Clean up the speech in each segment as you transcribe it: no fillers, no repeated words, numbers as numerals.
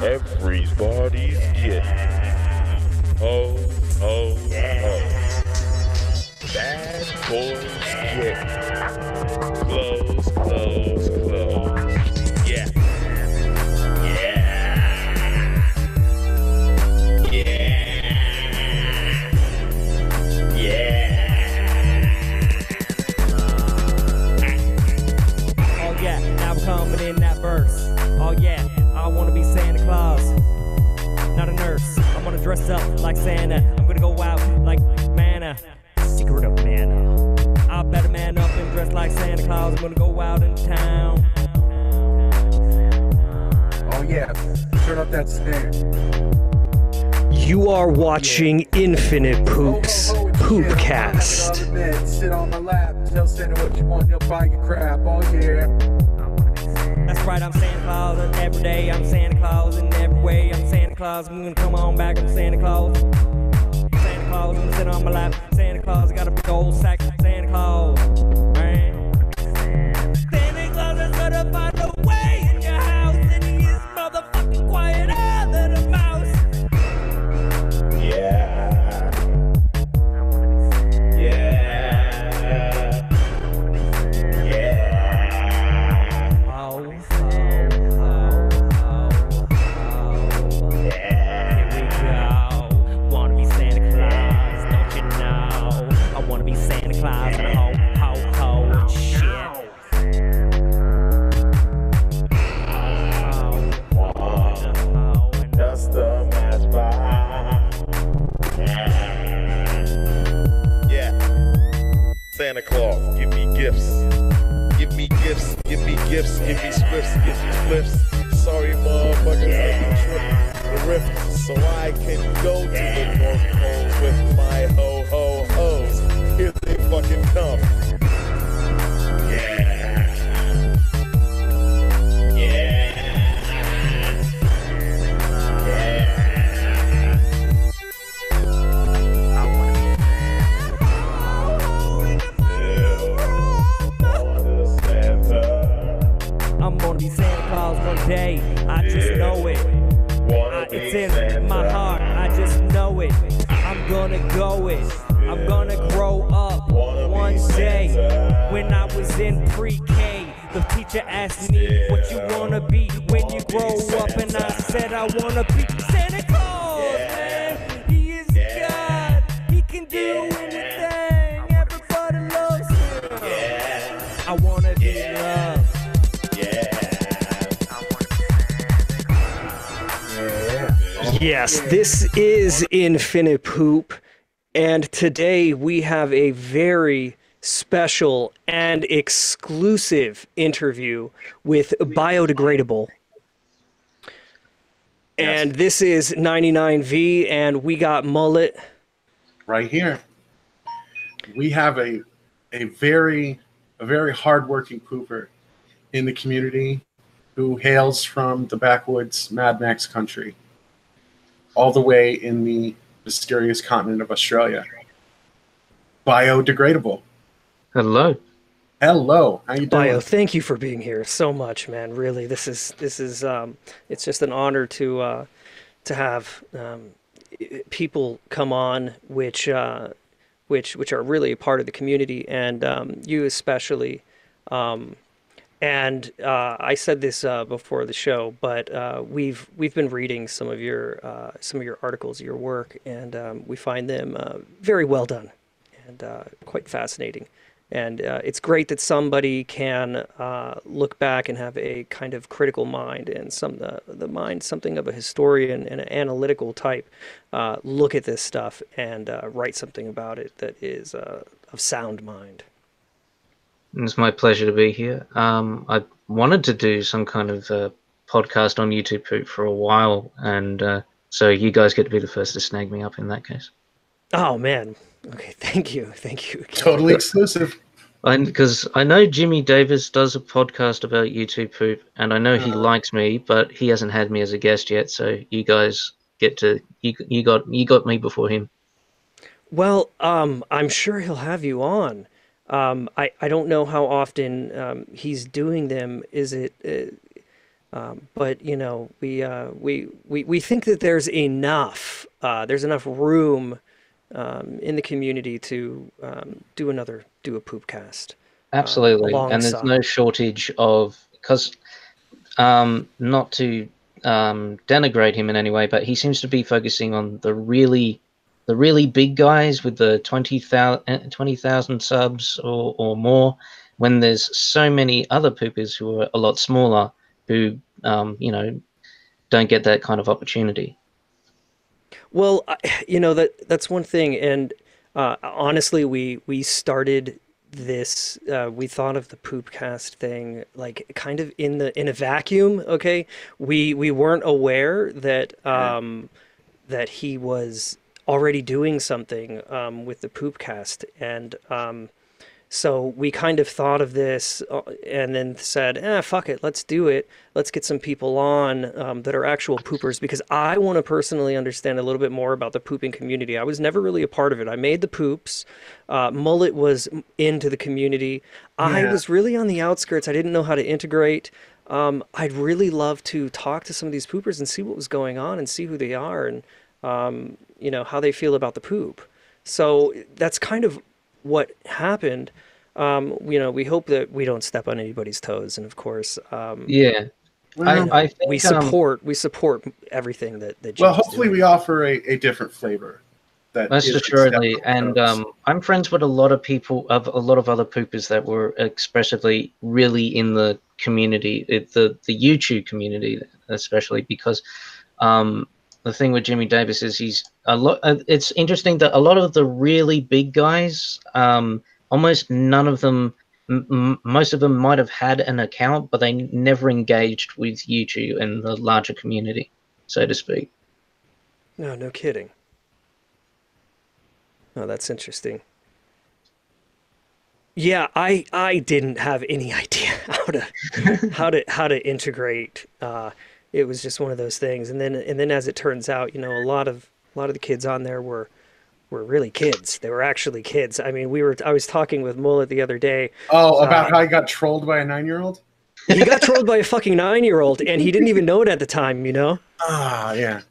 Everybody's getting ho, ho, ho. Bad boys get clothes, clothes, clothes. Yeah. Yeah. Yeah. Yeah. Oh yeah, now we're coming in that verse. Oh yeah, I wanna be Santa Claus, not a nurse. I'm gonna dress up like Santa. I'm gonna go out like manna. Secret of manna. I better man up and dress like Santa Claus. I'm gonna go out in town. Oh yeah, turn up that snare. You are watching Infinipoop's Poopcast. Sit on my lap, tell Santa what you want, he'll buy you crap. Oh yeah. That's right, I'm Santa Claus, and every day I'm Santa Claus, in every way I'm Santa Claus. I'm gonna come on back, I'm Santa Claus. Santa Claus, I'm gonna sit on my lap. Santa Claus, I got a big old sack. Santa Claus, man. Santa Claus is gonna find a way in your house, and he is motherfucking quieter than a mouse. Yeah. Yeah. Yeah. Oh, here we go. Wanna be Santa Claus, don't you know? I wanna be Santa Claus and ho, ho, ho, and shit. Just a matchbox. Yeah. Santa Claus, give me gifts. Give me gifts, give me gifts, give me spliffs, give me spliffs. Sorry, motherfuckers, let me trip the rift so I can go to the North Pole with my ho ho hoes. Here they fucking come. Yeah. Yeah. I'm gonna be Santa Claus one day, I just know it. It's in my heart, I just know it. I'm gonna go it. I'm gonna grow up one day. When I was in pre-K, the teacher asked me what you wanna be when you grow up, and I said I wanna be Santa Claus, man. He is God, he can do anything. Everybody loves him. I wanna be loved. Yes, this is Infinipoop, and today we have a very special and exclusive interview with Biodegradable. And this is 99V, and we got Mullet. Right here. We have a very hardworking pooper in the community who hails from the backwoods Mad Max country, all the way in the mysterious continent of Australia. Biodegradable. Hello. Hello. How you doing? Bio, thank you for being here so much, man. Really, this is it's just an honor to have people come on which are really a part of the community, and you especially. And I said this before the show, but we've been reading some of your articles, your work, and we find them very well done and quite fascinating. And it's great that somebody can look back and have a kind of critical mind and the mind, something of a historian and an analytical type, look at this stuff and write something about it that is of sound mind. It's my pleasure to be here. I wanted to do some kind of podcast on YouTube Poop for a while, and so you guys get to be the first to snag me up in that case. Oh, man. Okay, thank you. Totally exclusive. Because I know Jimmy Davis does a podcast about YouTube Poop, and I know he likes me, but he hasn't had me as a guest yet, so you guys get to... You got me before him. Well, I'm sure he'll have you on. I don't know how often he's doing them. Is it? But you know, we think that there's enough room in the community to do a poopcast Absolutely, and there's no alongside. shortage of, because not to denigrate him in any way, but he seems to be focusing on the really big guys with the 20,000 subs or more, when there's so many other poopers who are a lot smaller who you know, don't get that kind of opportunity. Well, you know that's one thing, and honestly, we started this. We thought of the Poopcast thing like kind of in a vacuum. Okay, we weren't aware that that he was already doing something with the Poopcast, and so we kind of thought of this and then said, fuck it, let's do it. Let's get some people on that are actual poopers because I want to personally understand a little bit more about the pooping community. I was never really a part of it. I made the poops. Mullet was into the community. I Yeah. was really on the outskirts. I didn't know how to integrate. I'd really love to talk to some of these poopers and see what was going on and see who they are and, you know, how they feel about the poop. So that's kind of what happened. You know, we hope that we don't step on anybody's toes, and of course, Yeah, Well, you I know, think we support everything that well, Jimmy's hopefully doing. we offer a different flavor that most isn't stepping assuredly, on and toes. I'm friends with a lot of people, of a lot of other poopers that were expressively really in the community, the YouTube community, especially because the thing with Jimmy Davis is he's a lot. It's interesting that a lot of the really big guys, almost none of them, most of them might have had an account, but they never engaged with YouTube and the larger community, so to speak. No, no kidding. Oh, that's interesting. Yeah, I didn't have any idea how to integrate. It was just one of those things, and then as it turns out, you know, a lot of the kids on there were really kids. They were actually kids. I mean, I was talking with Mullet the other day. Oh, about Uh, how I got trolled by a 9-year-old? he got trolled by a fucking 9-year-old, and he didn't even know it at the time, you know? Ah, yeah.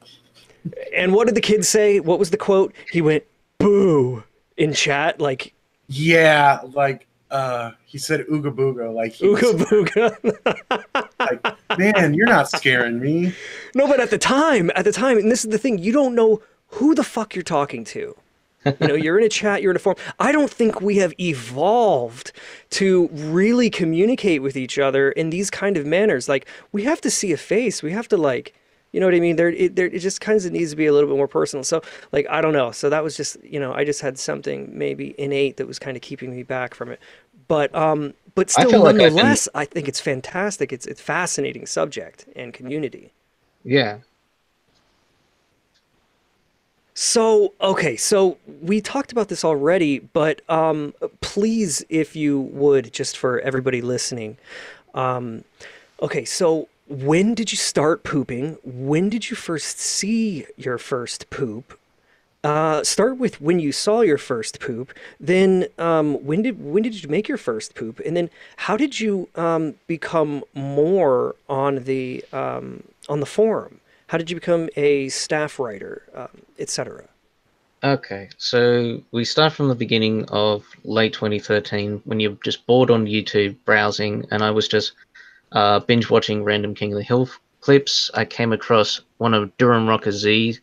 And what did the kid say? What was the quote? He went, boo, in chat, like, Yeah, like he said ooga booga, like he ooga was booga. like, man, you're not scaring me. No, but at the time, and this is the thing, you don't know who the fuck you're talking to. You know, you're in a chat, you're in a forum. I don't think we have evolved to really communicate with each other in these kind of manners. Like, we have to see a face. We have to, like, you know what I mean? It just kind of needs to be a little bit more personal. So, like, I don't know. So that was just, you know, I just had something maybe innate that was kind of keeping me back from it. But I still, feel like I've been, nonetheless, I think it's fantastic. It's fascinating subject and community. yeah. So, okay, so we talked about this already, but please, if you would, just for everybody listening, um, okay, so when did you start pooping? When did you first see your first poop? Start with when you saw your first poop. Then, when did you make your first poop? And then, how did you become more on the forum? How did you become a staff writer, etc.? Okay, so we start from the beginning of late 2013 when you're just bored on YouTube browsing, and I was just binge watching random King of the Hill clips. I came across one of Durham Rocker Z's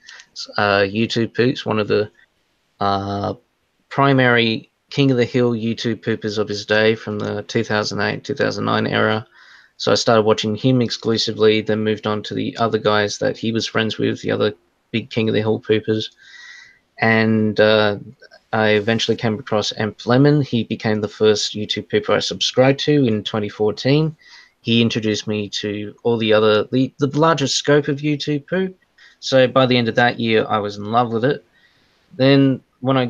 YouTube poops, one of the primary King of the Hill YouTube poopers of his day from the 2008-2009 era. So I started watching him exclusively, then moved on to the other guys that he was friends with, the other big King of the Hill poopers. And I eventually came across Amp Lemon. He became the first YouTube pooper I subscribed to in 2014. He introduced me to all the larger scope of YouTube poop. So by the end of that year, I was in love with it. Then when I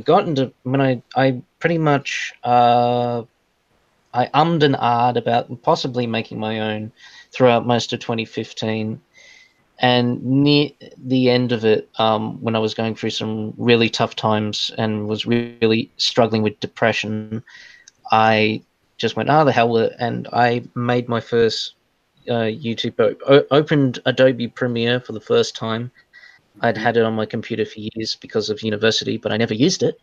pretty much I ummed and ahed about possibly making my own throughout most of 2015. And near the end of it, when I was going through some really tough times and was really struggling with depression, I just went, the hell with it, and I made my first YouTube. Opened Adobe Premiere for the first time. I'd had it on my computer for years because of university, but I never used it.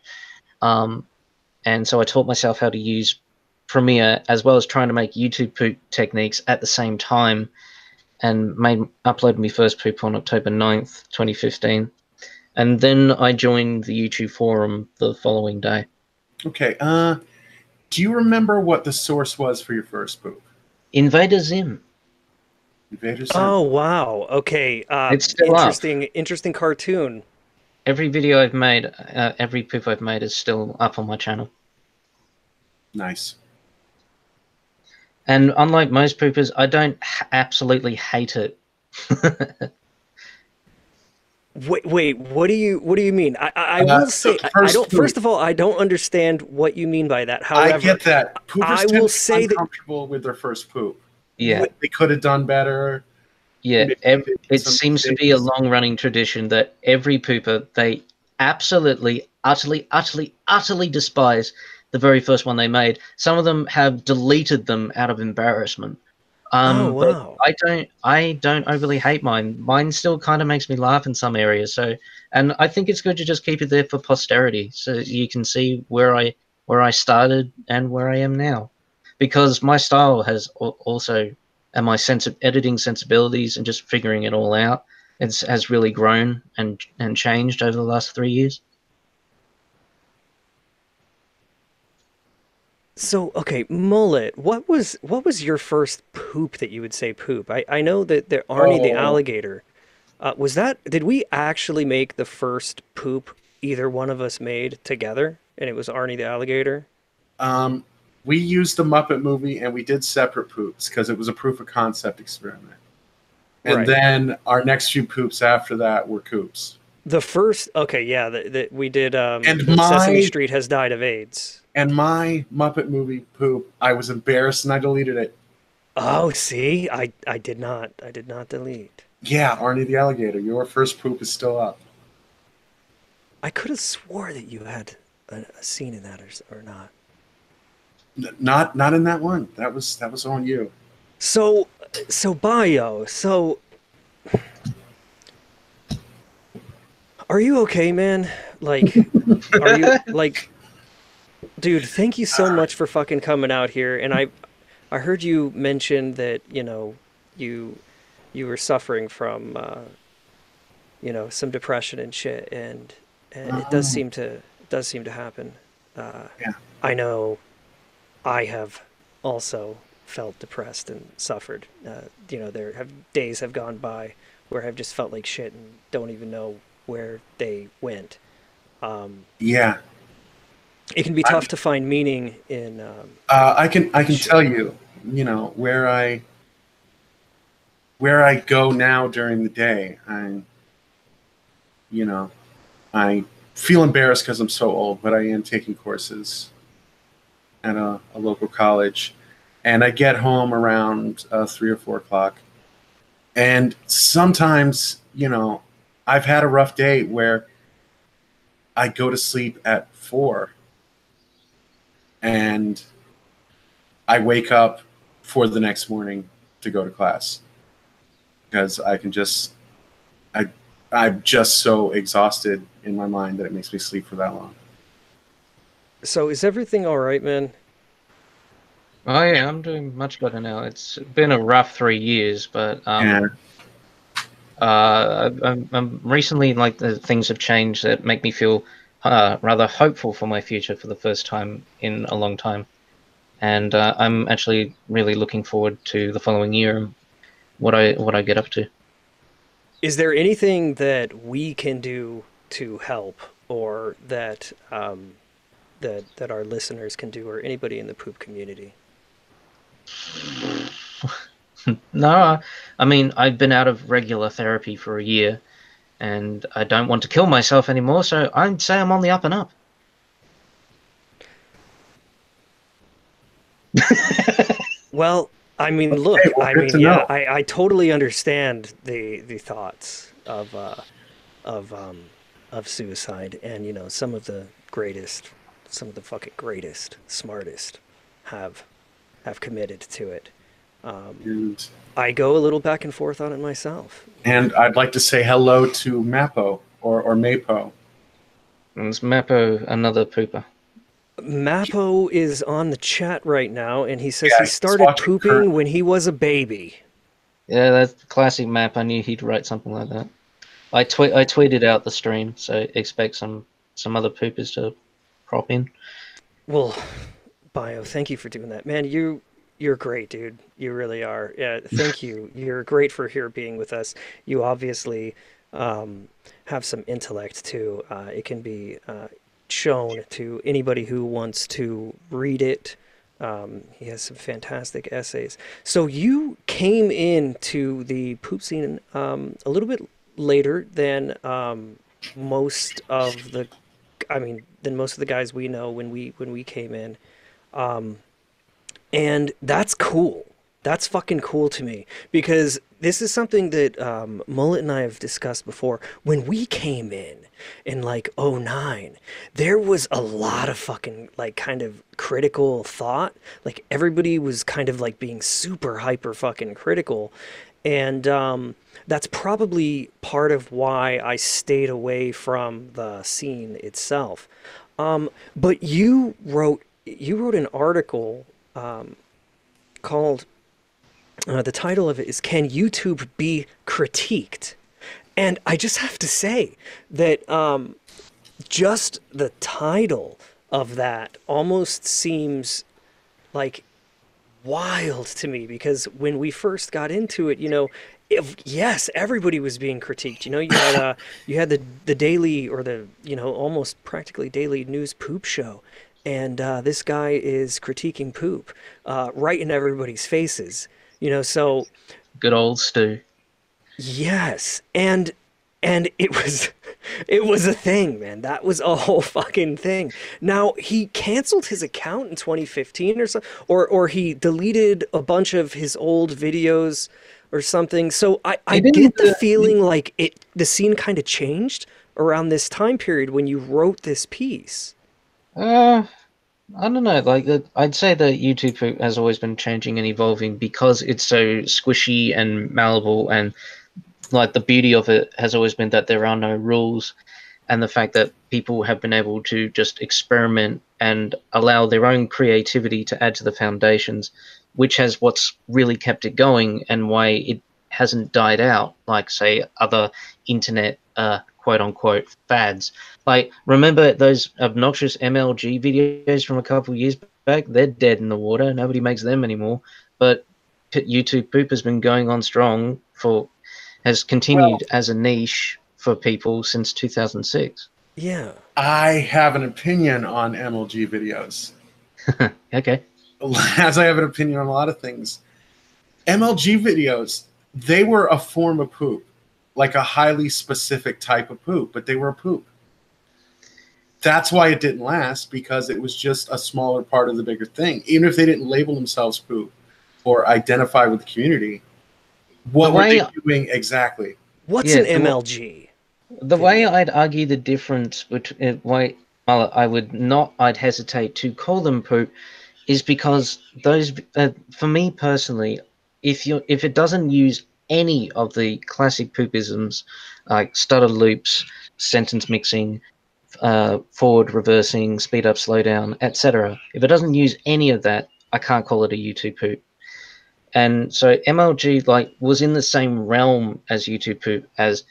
And so I taught myself how to use Premiere, as well as trying to make YouTube poop techniques at the same time, and uploaded my first poop on October 9th, 2015. And then I joined the YouTube forum the following day. Okay. Do you remember what the source was for your first poop? Invader Zim. Invader Zim. Oh wow. Okay. It's still interesting cartoon. Every video I've made, every poop I've made is still up on my channel. Nice. And unlike most poopers, I don't absolutely hate it. Wait, what do you mean? I will say I don't. First of all, I don't understand what you mean by that. However, I get that. Poopers I will say that uncomfortable with their first poop. Yeah, they could have done better. Yeah, it seems to be a long-running tradition that every pooper, they absolutely, utterly despise the very first one they made. Some of them have deleted them out of embarrassment. Oh wow! But I don't overly hate mine. Mine still kind of makes me laugh in some areas. So, and I think it's good to just keep it there for posterity, so you can see where I started and where I am now, because my style has also, and my editing sensibilities and just figuring it all out, has really grown and changed over the last 3 years. So, okay, Mullet, what was your first poop that you would say poop? I know that Arnie the alligator, did we actually make the first poop either one of us made together, and it was Arnie the alligator? We used the Muppet movie, and we did separate poops because it was a proof of concept experiment. And then our next few poops after that were coops. The first, okay, yeah, that we did. And Sesame Street has died of AIDS. And my Muppet movie poop, I was embarrassed and I deleted it. Oh, see, I did not delete. Yeah, Arnie the alligator, your first poop is still up. I could have swore that you had a scene in that or not. Not in that one. That was on you. So Bio, are you okay, man? Like, are you like, dude? Thank you so much for fucking coming out here. And I heard you mention that you were suffering from some depression and shit, and it does seem to happen. Yeah. I know. I have also felt depressed and suffered. Days have gone by where I've just felt like shit and don't even know where they went. Yeah. It can be tough to find meaning in. I can tell you, where I go now during the day. I feel embarrassed because I'm so old, but I am taking courses at a local college, and I get home around 3 or 4 o'clock. And sometimes, I've had a rough day where I go to sleep at 4 and I wake up for the next morning to go to class because I'm just so exhausted in my mind that it makes me sleep for that long. So is everything all right, man? Oh yeah, I'm doing much better now. It's been a rough 3 years, but I'm recently, like, the things have changed that make me feel rather hopeful for my future for the first time in a long time, and I'm actually really looking forward to the following year and what I get up to. Is there anything that we can do to help, or that that our listeners can do, or anybody in the poop community? No, I mean, I've been out of regular therapy for a year, and I don't want to kill myself anymore, so I'd say I'm on the up and up. Well, I mean, look, I totally understand the thoughts of suicide, and some of the fucking greatest, smartest have committed to it. And, I go a little back and forth on it myself. and I'd like to say hello to Mapo or Mapo. And it's Mappo, another pooper. Mappo is on the chat right now, and he says Yeah, he he's started watching pooping currently. when he was a baby. Yeah, that's the classic Map. I knew he'd write something like that. I tweeted out the stream, so expect some other poopers to prop in. Well, Bio, thank you for doing that, man. You're great, dude. You really are. Yeah, thank you. You're great for here being with us. You obviously have some intellect too. It can be shown to anybody who wants to read it. He has some fantastic essays. So you came into the poop scene a little bit later than most of the, than most of the guys we know when we came in. And that's cool. That's fucking cool to me because this is something that Mullet and I have discussed before. When we came in like '09, there was a lot of fucking like kind of critical thought. Like everybody was kind of like being super hyper fucking critical. And that's probably part of why I stayed away from the scene itself. But you wrote an article called the title of it is "Can YouTube Be Critiqued?" And I just have to say that just the title of that almost seems like wild to me because when we first got into it, yes, everybody was being critiqued. You had the daily or the almost practically daily news poop show, and this guy is critiquing poop right in everybody's faces. So Good old Stu. yes, and it was it was a thing, man. That was a whole fucking thing. Now he canceled his account in 2015 or so, or he deleted a bunch of his old videos or something. So I get the feeling like the scene kind of changed around this time period when you wrote this piece. I don't know. Like, I'd say that YouTube has always been changing and evolving because it's so squishy and malleable, and like the beauty of it has always been that there are no rules, and the fact that people have been able to just experiment and allow their own creativity to add to the foundations, which has what's really kept it going and why it hasn't died out, like say other internet quote unquote fads. Like, remember those obnoxious MLG videos from a couple of years back? They're dead in the water. Nobody makes them anymore. But YouTube poop has been going on strong has continued as a niche for people since 2006. Yeah. I have an opinion on MLG videos. Okay. As I have an opinion on a lot of things. MLG videos, they were a form of poop, like a highly specific type of poop, but they were a poop. That's why it didn't last, because it was just a smaller part of the bigger thing. Even if they didn't label themselves poop or identify with the community, what were they doing exactly? What's an MLG? The way I'd argue the difference between why I'd hesitate to call them poop is because those, for me personally, if it doesn't use any of the classic poopisms like stutter loops, sentence mixing, forward, reversing, speed up, slow down, etc., if it doesn't use any of that, I can't call it a YouTube poop. And so MLG was in the same realm as YouTube poop as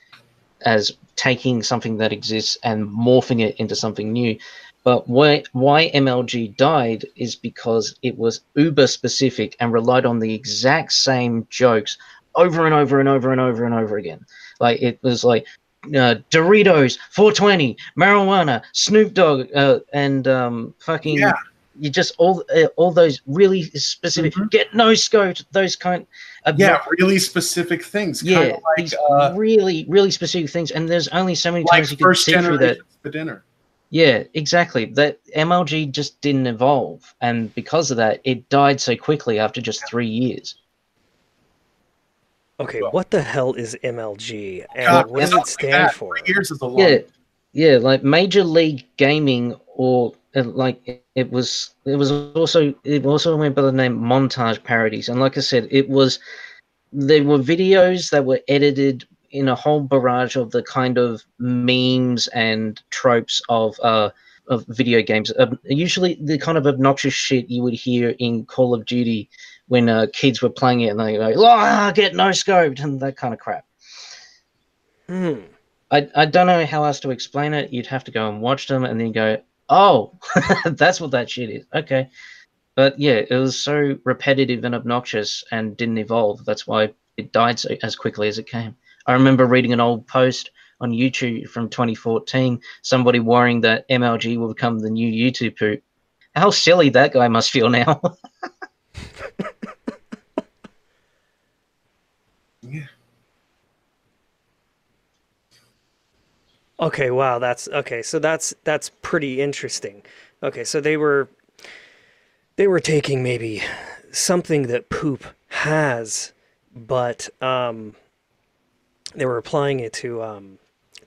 taking something that exists and morphing it into something new. But why MLG died is because it was uber specific and relied on the exact same jokes over and over and over and over and over again. Like, it was like Doritos, 420, marijuana, Snoop Dogg, and fucking. Yeah. You just all those really specific, get no scoped, those kind of really specific things. Yeah, kind of like, these really specific things, and there's only so many times you can see through that. For dinner. Yeah, exactly. That MLG just didn't evolve, and because of that, it died so quickly after just 3 years. Okay, what the hell is MLG, and what does it stand for? 3 years is a long. Yeah, like Major League Gaming, or it also went by the name Montage Parodies, and like I said, there were videos that were edited in a whole barrage of the kind of memes and tropes of video games. Usually the kind of obnoxious shit you would hear in Call of Duty when kids were playing it and they go, "Ah, get no scoped," and that kind of crap. I don't know how else to explain it. You'd have to go and watch them and then go, "Oh, that's what that shit is." Okay. But yeah, it was so repetitive and obnoxious and didn't evolve. That's why it died as quickly as it came. I remember reading an old post on YouTube from 2014, somebody worrying that MLG will become the new YouTube poop. How silly that guy must feel now. Yeah. Okay, wow, that's okay. So that's pretty interesting. Okay, so they were taking maybe something that poop has, but they were applying it to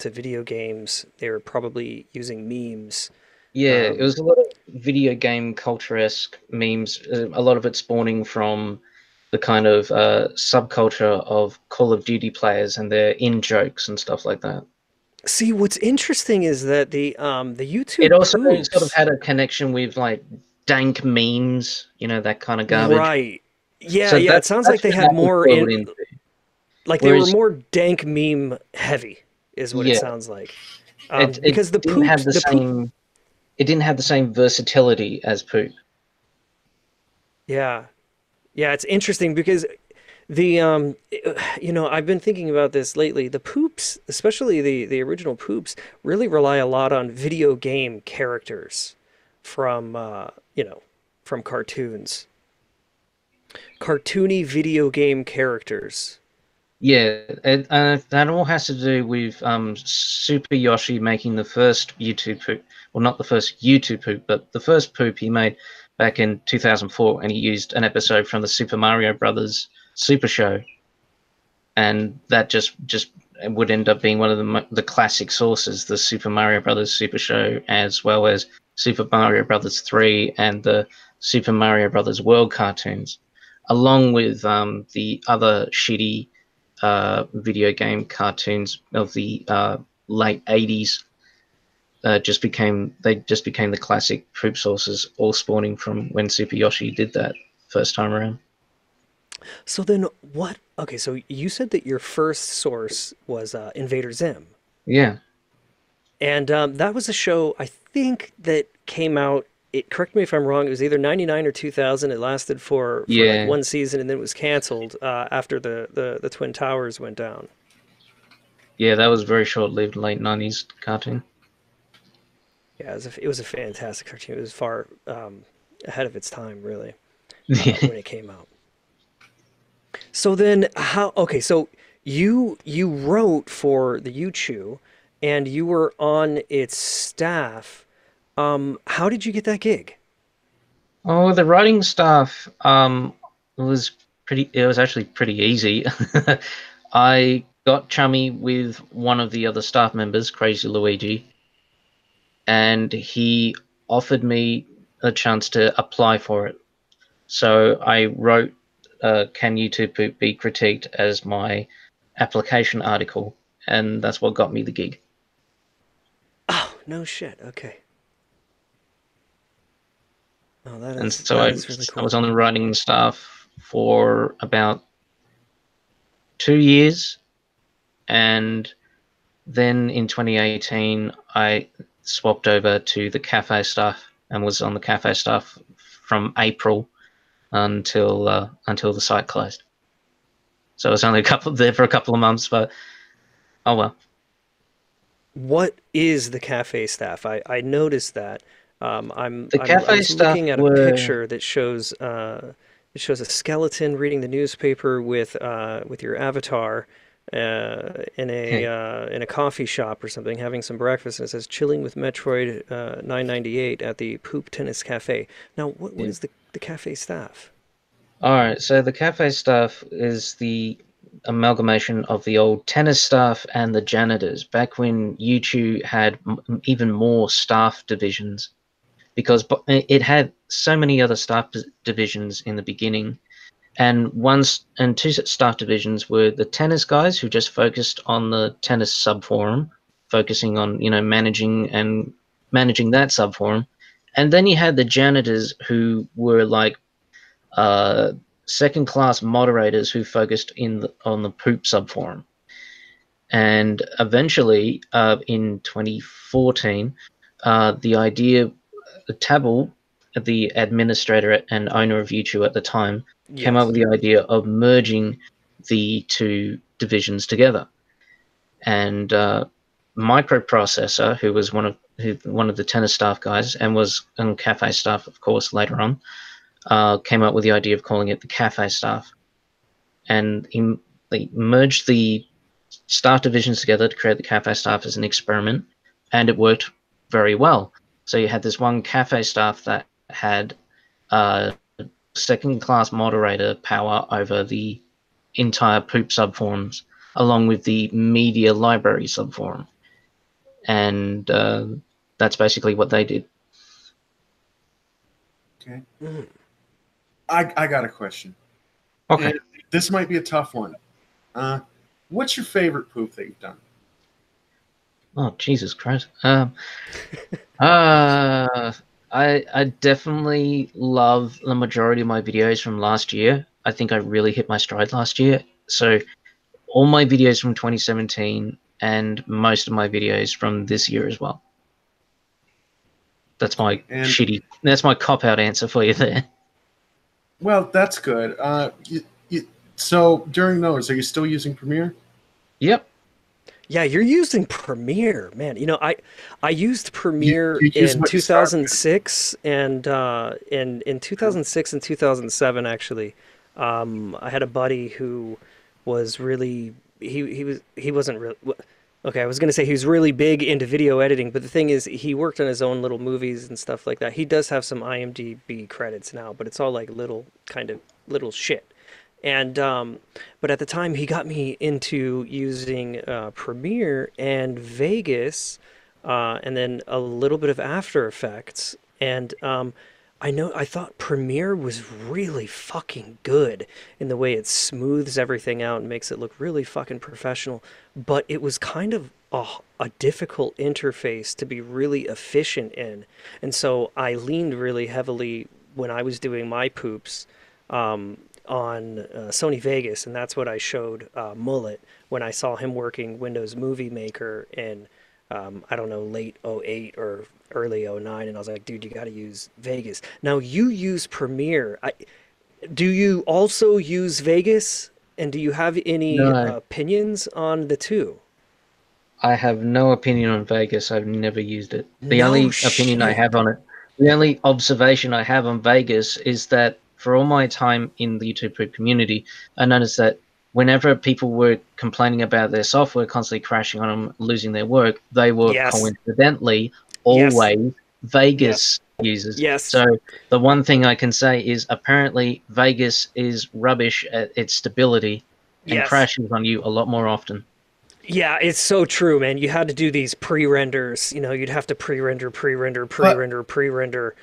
video games. They were probably using memes. Yeah, it was a lot of video game culture-esque memes, a lot of it spawning from the kind of subculture of Call of Duty players and their in-jokes and stuff like that. See, what's interesting is that the It YouTube also sort of poops, had a connection with like dank memes, that kind of garbage. right? Yeah, So yeah. It sounds like that's they where had that was more boiled in, into. like they were Whereas, more dank meme heavy, is what it yeah, sounds like. it Because the didn't have poops, the the poop, same. It didn't have the same versatility as poop. yeah, yeah. It's interesting because the I've been thinking about this lately. The poops, especially the original poops, really rely a lot on video game characters from from cartoons, cartoony video game characters. Yeah, that all has to do with Super Yoshi making the first YouTube poop. Well, not the first YouTube poop, but the first poop he made back in 2004, and he used an episode from the Super Mario Brothers Super Show, and that just would end up being one of the classic sources, the Super Mario Brothers Super Show, as well as Super Mario Brothers 3 and the Super Mario Brothers World cartoons, along with the other shitty video game cartoons of the late 80s. Just became the classic poop sources, all spawning from when Super Yoshi did that first time around. So then what? Okay, so you said that your first source was Invader Zim. Yeah. And that was a show I think that came out. Correct me if I'm wrong. It was either '99 or 2000. It lasted for like Yeah. one season and then it was canceled after the Twin Towers went down. Yeah, that was a very short-lived late 90s cartoon. Yeah, it was a fantastic cartoon. It was far ahead of its time, really, Yeah. when it came out. So then, how? Okay, so you wrote for the YouTube, and you were on its staff. How did you get that gig? Oh, the writing stuff was it was actually pretty easy. I got chummy with one of the other staff members, Crazy Luigi, and he offered me a chance to apply for it. So I wrote Can YouTube Poop Be Critiqued as my application article, and that's what got me the gig. Oh, no shit. Okay. Oh, And so that I is really I was cool. on the writing staff for about 2 years, and then in 2018 I swapped over to the cafe staff and was on the cafe staff from April until the site closed. So I was only there for a couple of months, but oh well. What is the cafe staff? I noticed that. The I cafe was staff looking at a were picture that shows a skeleton reading the newspaper with your avatar in a coffee shop or something, having some breakfast, and it says "Chilling with Metroid 998 at the Poop Tennis Cafe." Now, what yeah. is the cafe staff? All right, so the cafe staff is the amalgamation of the old tennis staff and the janitors. Back when YouTube had even more staff divisions, because it had so many other staff divisions in the beginning. And two staff divisions were the tennis guys, who just focused on the tennis sub-forum, focusing on, managing that sub-forum. And then you had the janitors, who were like second-class moderators who focused on the poop sub-forum. And eventually, in 2014, Tabble, the administrator and owner of YouTube at the time, came up with the idea of merging the two divisions together. And Microprocessor, who was one of the tennis staff guys and was on cafe staff, of course, later on, came up with the idea of calling it the cafe staff. And they merged the staff divisions together to create the cafe staff as an experiment, and it worked very well. So you had this one cafe staff that had second-class moderator power over the entire poop subforums, along with the media library subforum. And that's basically what they did. Okay. I got a question. Okay. And this might be a tough one. What's your favorite poop that you've done? Oh, Jesus Christ. I definitely love the majority of my videos from last year. I think I really hit my stride last year. So all my videos from 2017 and most of my videos from this year as well. That's my that's my cop-out answer for you there. Well, that's good. So during those, are you still using Premiere? Yep. Yeah, you're using Premiere, man. I used Premiere in 2006 and in 2006 and 2007 actually. I had a buddy who was really he wasn't really okay. I was gonna say he was really big into video editing, but the thing is, he worked on his own little movies and stuff like that. He does have some IMDb credits now, but it's all like little shit. And but at the time, he got me into using Premiere and Vegas, and then a little bit of After Effects. And I thought Premiere was really fucking good in the way it smooths everything out and makes it look really fucking professional. But it was kind of a difficult interface to be really efficient in. And so I leaned really heavily when I was doing my poops on Sony Vegas, and that's what I showed Mullet when I saw him working Windows Movie Maker in I don't know, late 08 or early 09, and I was like, dude, you got to use Vegas. Now you use Premiere. Do you also use Vegas, and do you have any opinions on the two? I have no opinion on Vegas. I've never used it. The only opinion I have on it, the only observation I have on Vegas is that for all my time in the YouTube Poop community, I noticed that whenever people were complaining about their software constantly crashing on them, losing their work, they were coincidentally always Vegas users. Yes. So the one thing I can say is apparently Vegas is rubbish at its stability and crashes on you a lot more often. Yeah, it's so true, man. You had to do these pre-renders. You'd have to pre-render.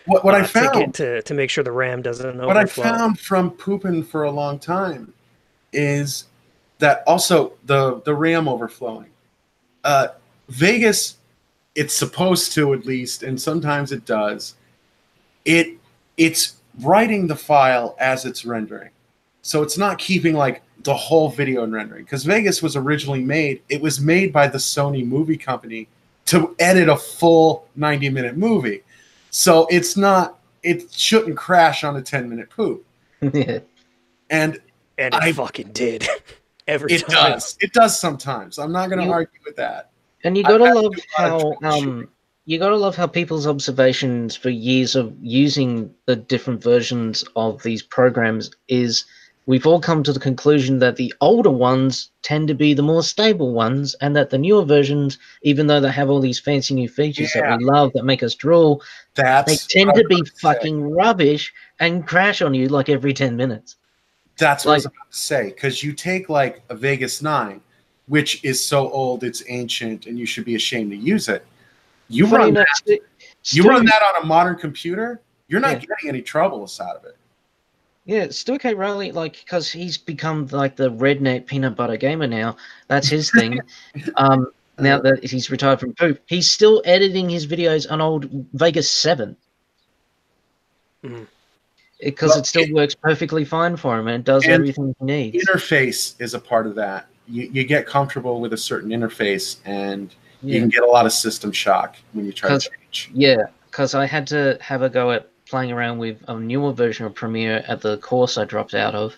What I found to make sure the RAM doesn't overflow. What I found from pooping for a long time is that also the RAM overflowing. Vegas, it's supposed to at least, and sometimes it does. It's writing the file as it's rendering, so it's not keeping like the whole video in rendering, because Vegas was originally made. It was made by the Sony movie company to edit a full 90-minute movie, so it's not. It shouldn't crash on a 10-minute poop. And it fucking did every time. It does. It does sometimes. I'm not going to argue with that. And you gotta love how people's observations for years of using the different versions of these programs is we've all come to the conclusion that the older ones tend to be the more stable ones, and that the newer versions, even though they have all these fancy new features that we love that make us drool, they tend to be fucking rubbish and crash on you like every 10 minutes. That's what I was about to say, because you take like a Vegas 9, which is so old, it's ancient, and you should be ashamed to use it. You run that. You run that on a modern computer, you're not getting any troubles out of it. Yeah, Stu K. Riley, like, because he's become like the redneck peanut butter gamer now. That's his thing. Now that he's retired from Poop, he's still editing his videos on old Vegas 7. Because it still works perfectly fine for him and does everything he needs. Interface is a part of that. You get comfortable with a certain interface, and you can get a lot of system shock when you try to change. Yeah, because I had to have a go at playing around with a newer version of Premiere at the course I dropped out of,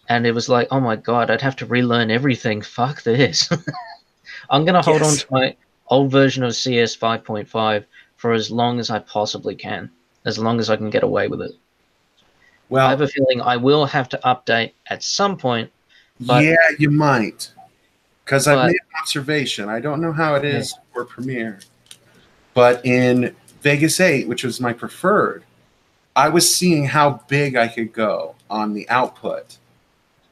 and it was like, oh my god, I'd have to relearn everything. Fuck this. I'm going to hold on to my old version of CS 5.5 for as long as I possibly can, as long as I can get away with it. Well, I have a feeling I will have to update at some point. But, yeah, you might. Because I've made an observation. I don't know how it is for Premiere. But in Vegas 8, which was my preferred, I was seeing how big I could go on the output.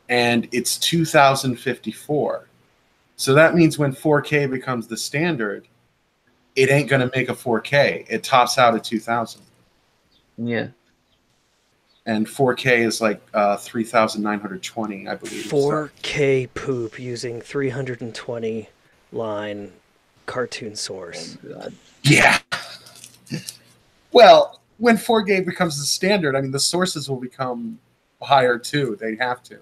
And it's 2054. So that means when 4K becomes the standard, it ain't going to make a 4K. It tops out at 2000. Yeah. And 4K is like 3,920, I believe. 4K poop using 320 line cartoon source. Oh, God. Yeah. Well, when 4K becomes the standard, I mean, the sources will become higher too. They have to.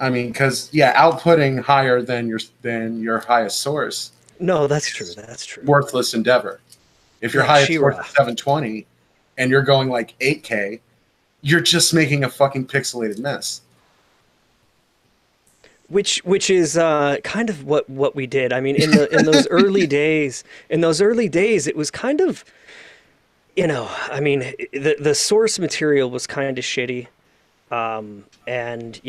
I mean, because outputting higher than your highest source. No, that's true. That's true. Worthless endeavor. If your highest source is 720 and you're going like 8K, you're just making a fucking pixelated mess. Which is kind of what we did. I mean, in those early days, it was kind of, I mean, the source material was kind of shitty. And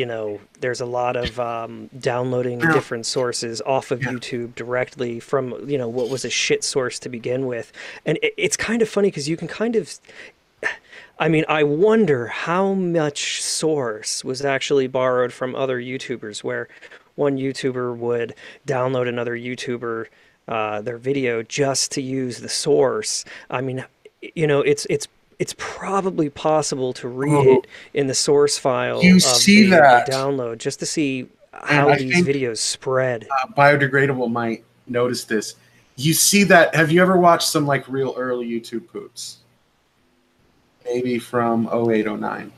there's a lot of downloading different sources off of YouTube directly from what was a shit source to begin with, and it's kind of funny because you can kind of, I mean, I wonder how much source was actually borrowed from other YouTubers, where one YouTuber would download another YouTuber their video just to use the source. I mean, it's probably possible to read it in the source file you of see the that. download just to see how these videos spread. Biodegradable might notice this. You see that? Have you ever watched some like real early YouTube poops? Maybe from 08, 09.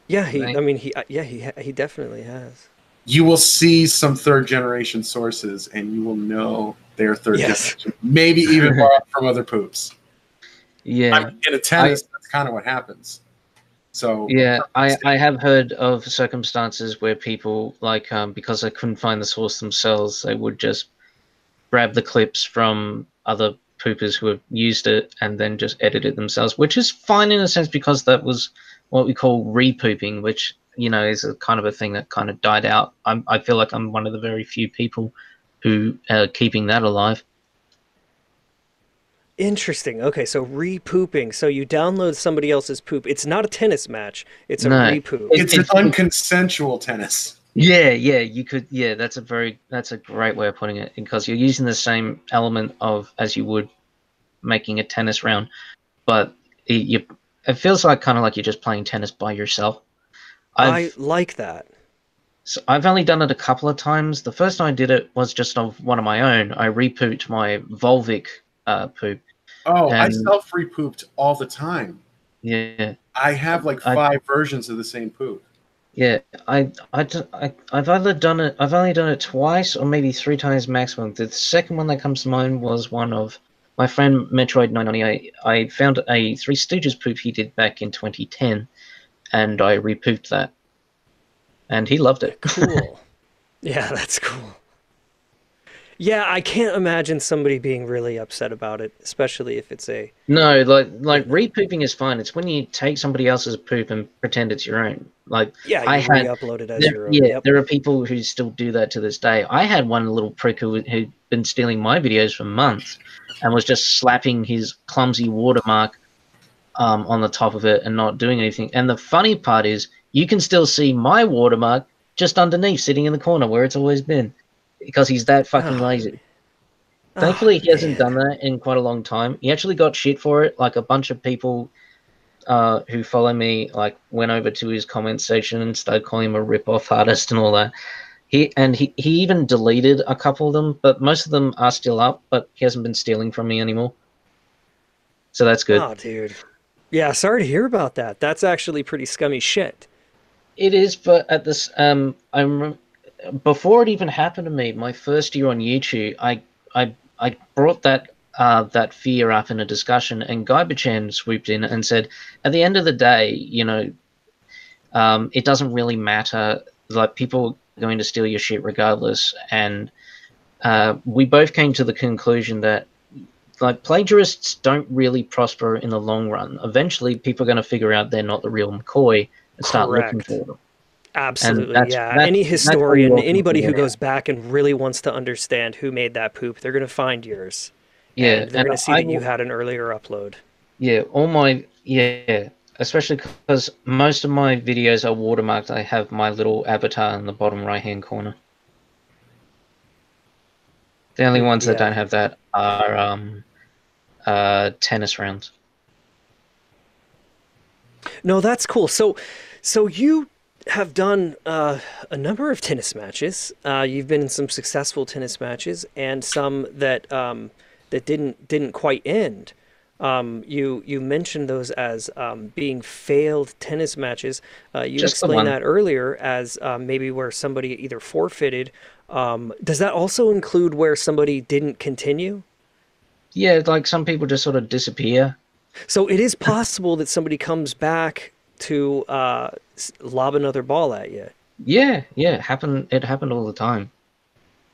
Yeah, he definitely has. You will see some third generation sources, and you will know they're third generation. Maybe even borrowed from other poops. Yeah, I mean, in a tennis, that's kind of what happens. So yeah, I have heard of circumstances where people because they couldn't find the source themselves, they would just grab the clips from other poopers who have used it and then just edit it themselves, which is fine in a sense because that was what we call re-pooping, which is a kind of a thing that kind of died out. I feel like I'm one of the very few people who are keeping that alive. Interesting. Okay, so re-pooping. So you download somebody else's poop. It's not a tennis match. It's a re-poop. It's an unconsensual tennis. Yeah, you could. Yeah, that's a great way of putting it, because you're using the same element as you would making a tennis round, but it feels like kind of like you're just playing tennis by yourself. I like that. So I've only done it a couple of times. The first time I did it was just of one of my own. I re-pooped my Volvic poop. Oh, I self-re-pooped all the time. Yeah. I have like 5 versions of the same poop. Yeah, I've only done it twice or maybe 3 times maximum. The second one that comes to mind was one of my friend Metroid998. I found a Three Stooges poop he did back in 2010, and I re-pooped that. And he loved it. Cool. Yeah, that's cool. Yeah, I can't imagine somebody being really upset about it, especially if it's a... No, like re-pooping is fine. It's when you take somebody else's poop and pretend it's your own. You re-upload it as your own. Yeah, there are people who still do that to this day. I had one little prick who'd been stealing my videos for months and was just slapping his clumsy watermark on the top of it and not doing anything. And the funny part is you can still see my watermark just underneath, sitting in the corner where it's always been. Because he's that fucking lazy. Thankfully, he hasn't Man. done that in quite a long time. He actually got shit for it. Like a bunch of people who follow me, like went over to his comment section and started calling him a rip-off artist and all that. He even deleted a couple of them, but most of them are still up. But he hasn't been stealing from me anymore, so that's good. Oh, dude. Yeah, sorry to hear about that. That's actually pretty scummy shit. It is, but at this, before it even happened to me, my first year on YouTube, I brought that fear up in a discussion, and Guybachan swooped in and said, at the end of the day, it doesn't really matter. Like, people are going to steal your shit regardless, and we both came to the conclusion that, like, plagiarists don't really prosper in the long run. Eventually, people are going to figure out they're not the real McCoy and start looking Correct. for them. And Absolutely, that's yeah. that's Any that's all we historian, all can anybody who figure out. goes back and really wants to understand who made that poop, they're going to find yours. Yeah, And they're and going to see I that you will. had an earlier upload. Yeah, especially because most of my videos are watermarked. I have my little avatar in the bottom right-hand corner. The only ones that don't Yeah. have that are tennis rounds. No, that's cool. So you have done a number of tennis matches. You've been in some successful tennis matches and some that that didn't quite end. You mentioned those as being failed tennis matches. You Just the explained one. that earlier as maybe where somebody either forfeited. Does that also include where somebody didn't continue? Yeah, like some people just sort of disappear. So it is possible that somebody comes back to lob another ball at you. Yeah, it happened. It happened all the time.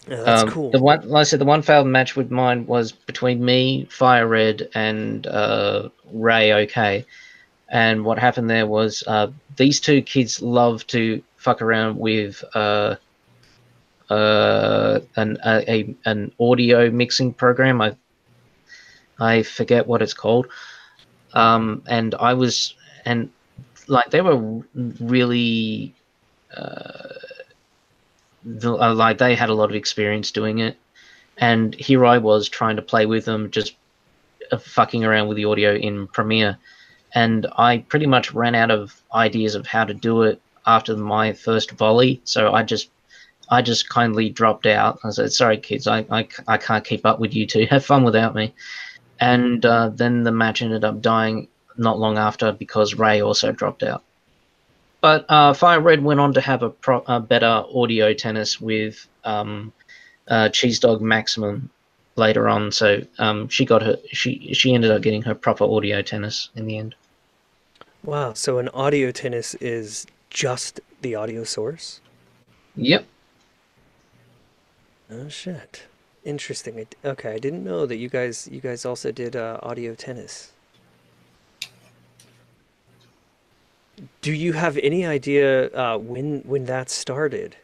Yeah, that's The cool. one, like I said, the one failed match with mine was between me, Fire Red, and Ray. Okay, and what happened there was these two kids love to fuck around with an audio mixing program. I forget what it's called. And I was and like they were really like they had a lot of experience doing it, and here I was trying to play with them, just fucking around with the audio in Premiere, and I pretty much ran out of ideas of how to do it after my first volley. So I just kindly dropped out. I said, "Sorry, kids, I can't keep up with you two. Have fun without me." And then the match ended up dying not long after because Ray also dropped out. But Fire Red went on to have a better audio tennis with Cheese Dog Maximum later on. So she ended up getting her proper audio tennis in the end. Wow. So an audio tennis is just the audio source? Yep. Oh shit. Interesting. Okay, I didn't know that you guys also did audio tennis. Do you have any idea when that started?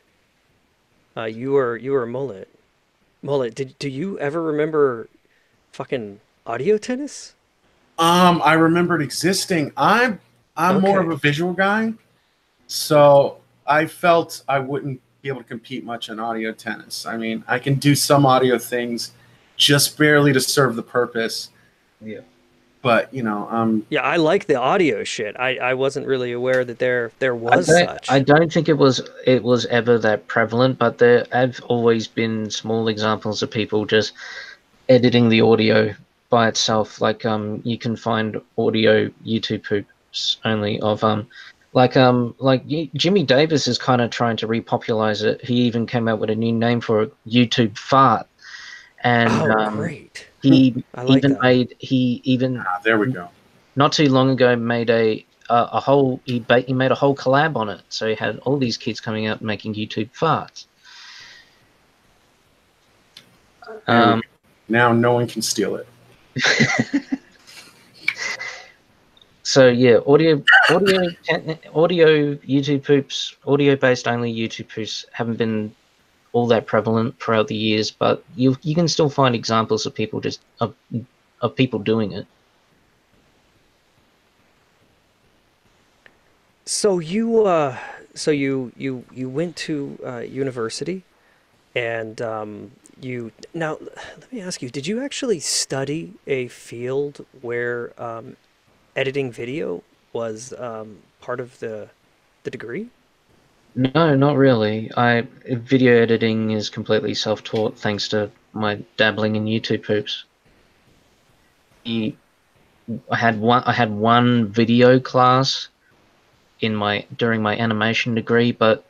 You were Mullet. Mullet, do you ever remember fucking audio tennis? I remembered existing. I'm more of Okay. a visual guy, so I felt I wouldn't be able to compete much in audio tennis. I mean, I can do some audio things, just barely to serve the purpose. Yeah. But Yeah, I like the audio shit. I wasn't really aware that there I was don't I such. don't think it was ever that prevalent, but there have always been small examples of people just editing the audio by itself. Like you can find audio YouTube poops only of Jimmy Davis is kind of trying to repopularize it. He even came out with a new name for it, YouTube fart, and Oh, great. he I like that. he even there we go. not too long ago made a whole he made a whole collab on it. So he had all these kids coming out and making YouTube farts. There we go. Now no one can steal it. So yeah, audio YouTube poops, audio based only YouTube poops haven't been all that prevalent throughout the years, but you can still find examples of people of people doing it. So you went to university and you now let me ask you, did you actually study a field where editing video was part of the degree? No, not really. Video editing is completely self-taught thanks to my dabbling in YouTube poops. I had one video class during my animation degree, but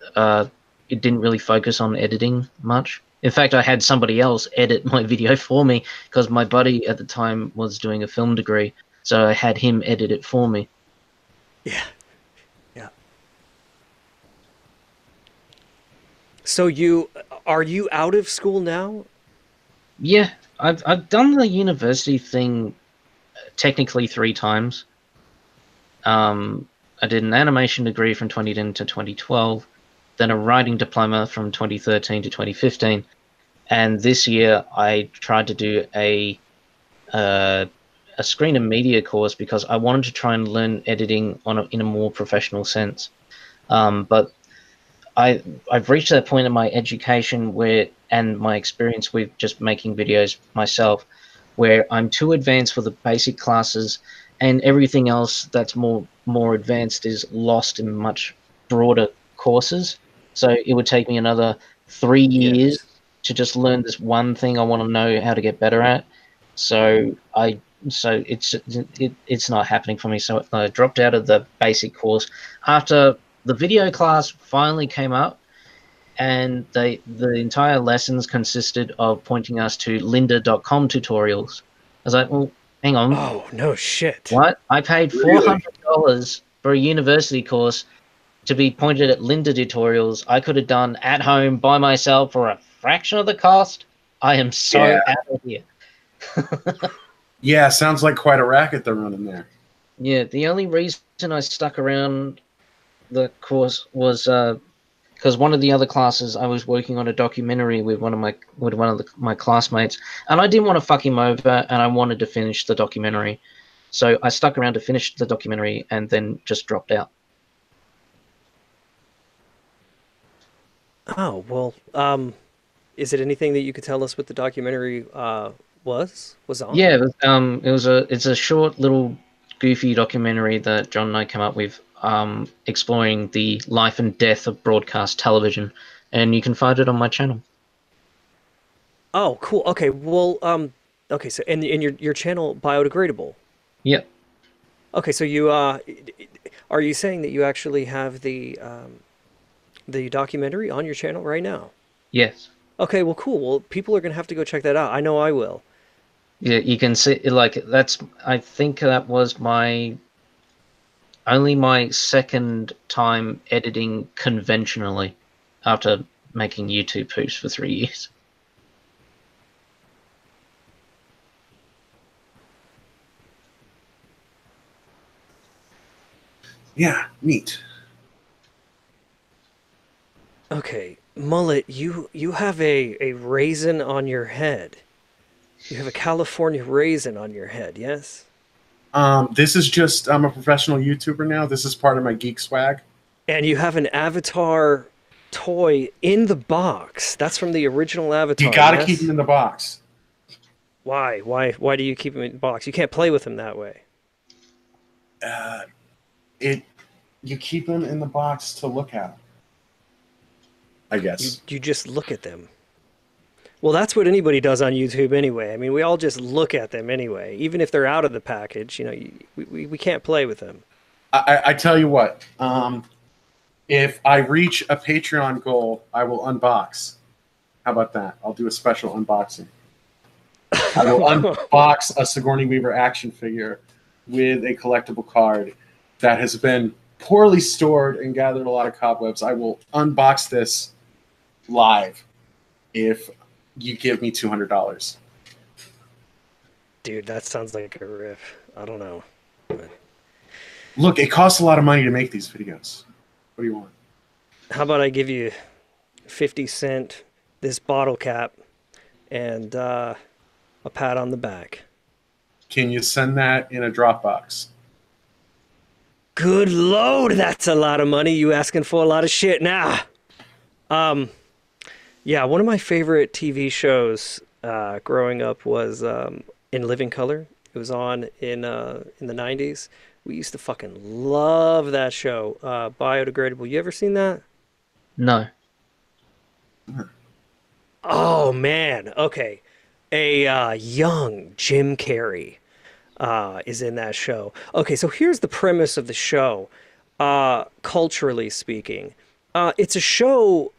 it didn't really focus on editing much. In fact, I had somebody else edit my video for me because my buddy at the time was doing a film degree, so I had him edit it for me. Yeah. Yeah. So are you out of school now? Yeah, I've done the university thing technically 3 times. I did an animation degree from 2010 to 2012, then a writing diploma from 2013 to 2015, and this year I tried to do a screen and media course because I wanted to try and learn editing in a more professional sense. But I've reached that point in my education and my experience with just making videos myself, where I'm too advanced for the basic classes, and everything else that's more advanced is lost in much broader courses. So it would take me another 3 years Yes. to just learn this one thing I want to know how to get better at. So it's not happening for me. So I dropped out of the basic course after the video class finally came up, and the entire lessons consisted of pointing us to lynda.com tutorials. I was like, well, hang on, Oh, no shit. what? I paid $400 for a university course to be pointed at Lynda tutorials I could have done at home by myself for a fraction of the cost. I am so out of here. Yeah, sounds like quite a racket they're running there. Yeah, the only reason I stuck around the course was because one of the other classes I was working on a documentary with one of my classmates, and I didn't want to fuck him over, and I wanted to finish the documentary, so I stuck around to finish the documentary and then just dropped out. Oh, well, is it anything that you could tell us what the documentary was on? Yeah, it's a short little goofy documentary that John and I came up with, exploring the life and death of broadcast television, and you can find it on my channel. Oh, cool. Okay, well, okay, so and your channel Biodegradable. Yep. Okay, so you are you saying that you actually have the documentary on your channel right now? Yes. Okay, well, cool. Well, people are gonna have to go check that out. I know I will. Yeah, you can see, like, I think that was only my second time editing conventionally after making YouTube posts for 3 years. Yeah, neat. Okay, Mullet, you have a raisin on your head. You have a California raisin on your head, yes? This is just, I'm a professional YouTuber now. This is part of my geek swag. And you have an Avatar toy in the box. That's from the original Avatar. You gotta yes? keep him in the box. Why? Why do you keep him in the box? You can't play with him that way. You keep him in the box to look at, I guess. You just look at them. Well, that's what anybody does on YouTube anyway. I mean, we all just look at them anyway. Even if they're out of the package, you know, we can't play with them. I tell you what, if I reach a Patreon goal, I will unbox. How about that? I'll do a special unboxing. I will unbox a Sigourney Weaver action figure with a collectible card that has been poorly stored and gathered a lot of cobwebs. I will unbox this live if you give me $200. Dude, that sounds like a riff. I don't know. But Look, it costs a lot of money to make these videos. What do you want? how about I give you 50 cent, this bottle cap, and a pat on the back? Can you send that in a Dropbox? Good Lord, that's a lot of money. You asking for a lot of shit now. Yeah, one of my favorite TV shows growing up was In Living Color. It was on in the 90s. We used to fucking love that show. Biodegradable. You ever seen that? No. Oh man. Okay. A young Jim Carrey is in that show. Okay, so here's the premise of the show. Culturally speaking, it's a show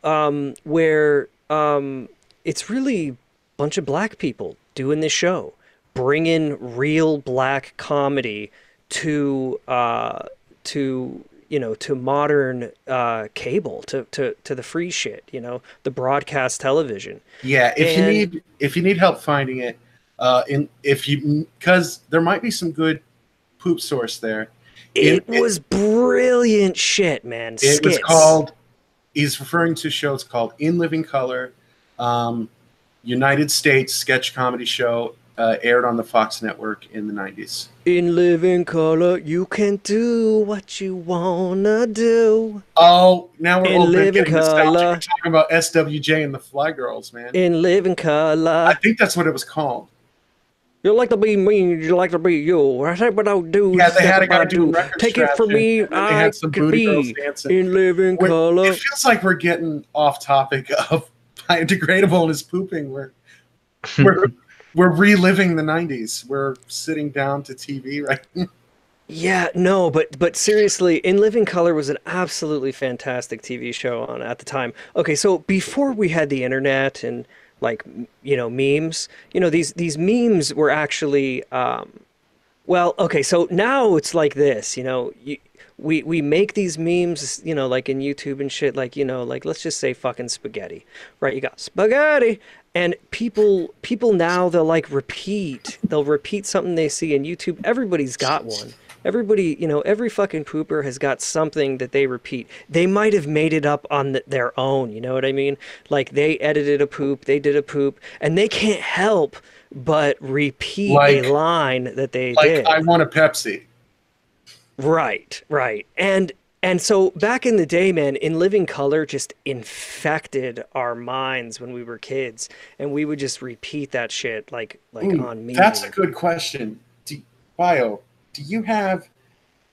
where it's really a bunch of black people doing this show, bringing real black comedy to to modern cable, to the free shit, the broadcast television. Yeah, And if you need help finding it, because there might be some good poop source there. it was brilliant shit, man. It was Skits. called. He's referring to shows called In Living Color, United States sketch comedy show, aired on the Fox network in the 90s. In living color, you can do what you wanna do. Oh, now we're In all living getting nostalgic. color. We're talking about SWJ and the Fly Girls, man. In living I color, think that's what it was called. you like to be me, you like to be you. I say what I do. Yeah, they had a what guy I doing do. record Take it from me, scratching, and then they I had some could booty girls be dancing. in living color. It feels like we're getting off topic of biodegradable and his pooping. We're reliving the 90s. We're sitting down to TV right now. Yeah, no, but seriously, In Living Color was an absolutely fantastic TV show on at the time. Okay, so before we had the internet and like memes, these memes were actually well, okay, so now it's like this, we make these memes, like in YouTube and shit, like like let's just say fucking spaghetti, right? You got spaghetti, and people now they'll repeat something they see in YouTube. Everybody's got one. Everybody, every fucking pooper has got something that they repeat. They might have made it up on their own, you know what I mean? Like they edited a poop, they did a poop, and they can't help but repeat a line that they did. I want a Pepsi. Right. And so back in the day, man, In Living Color just infected our minds when we were kids, and we would just repeat that shit like on me. That's a good question. Bio, do you have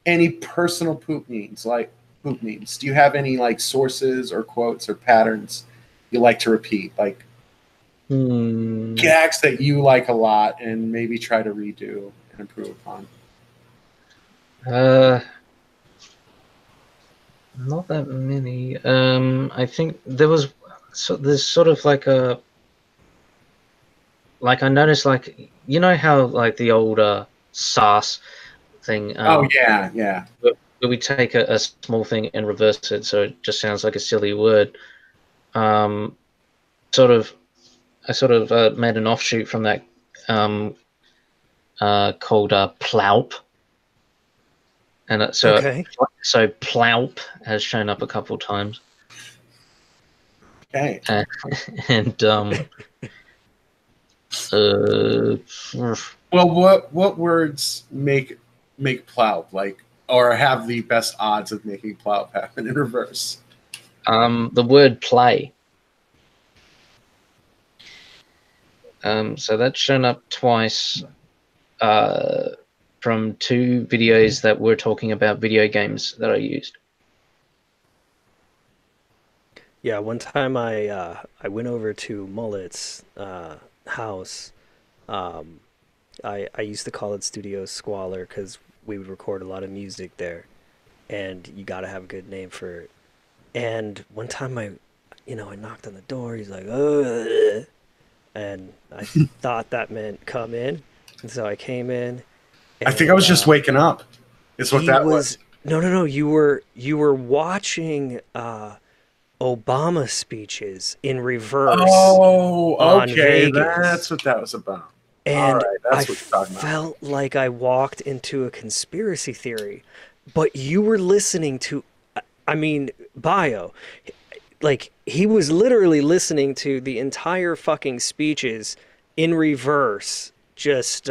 any personal poop memes? Do you have any like sources or quotes or patterns you like to repeat? Like gags that you like a lot and maybe try to redo and improve upon? Not that many. I think there's sort of like a, like I noticed, like how like the old SAS thing. Oh yeah. Where we take a small thing and reverse it so it just sounds like a silly word. I sort of made an offshoot from that called ploup. And so ploup has shown up a couple times. Okay. And well, what words make ploup or have the best odds of making ploup happen in reverse? The word play. So that's shown up twice. From two videos that were talking about video games that I used. Yeah, one time I went over to Mullet's house. I used to call it Studio Squalor because we would record a lot of music there, and you got to have a good name for it. And one time I knocked on the door. He's like, ugh, and I thought that meant come in, and so I came in. I think I was just waking up. Is what that was. No. You were watching Obama speeches in reverse. Oh, okay. Vegas. That's what that was about. And that's what you're talking about. felt like I walked into a conspiracy theory, but you were listening to, Bio. Like, he was literally listening to the entire fucking speeches in reverse, just,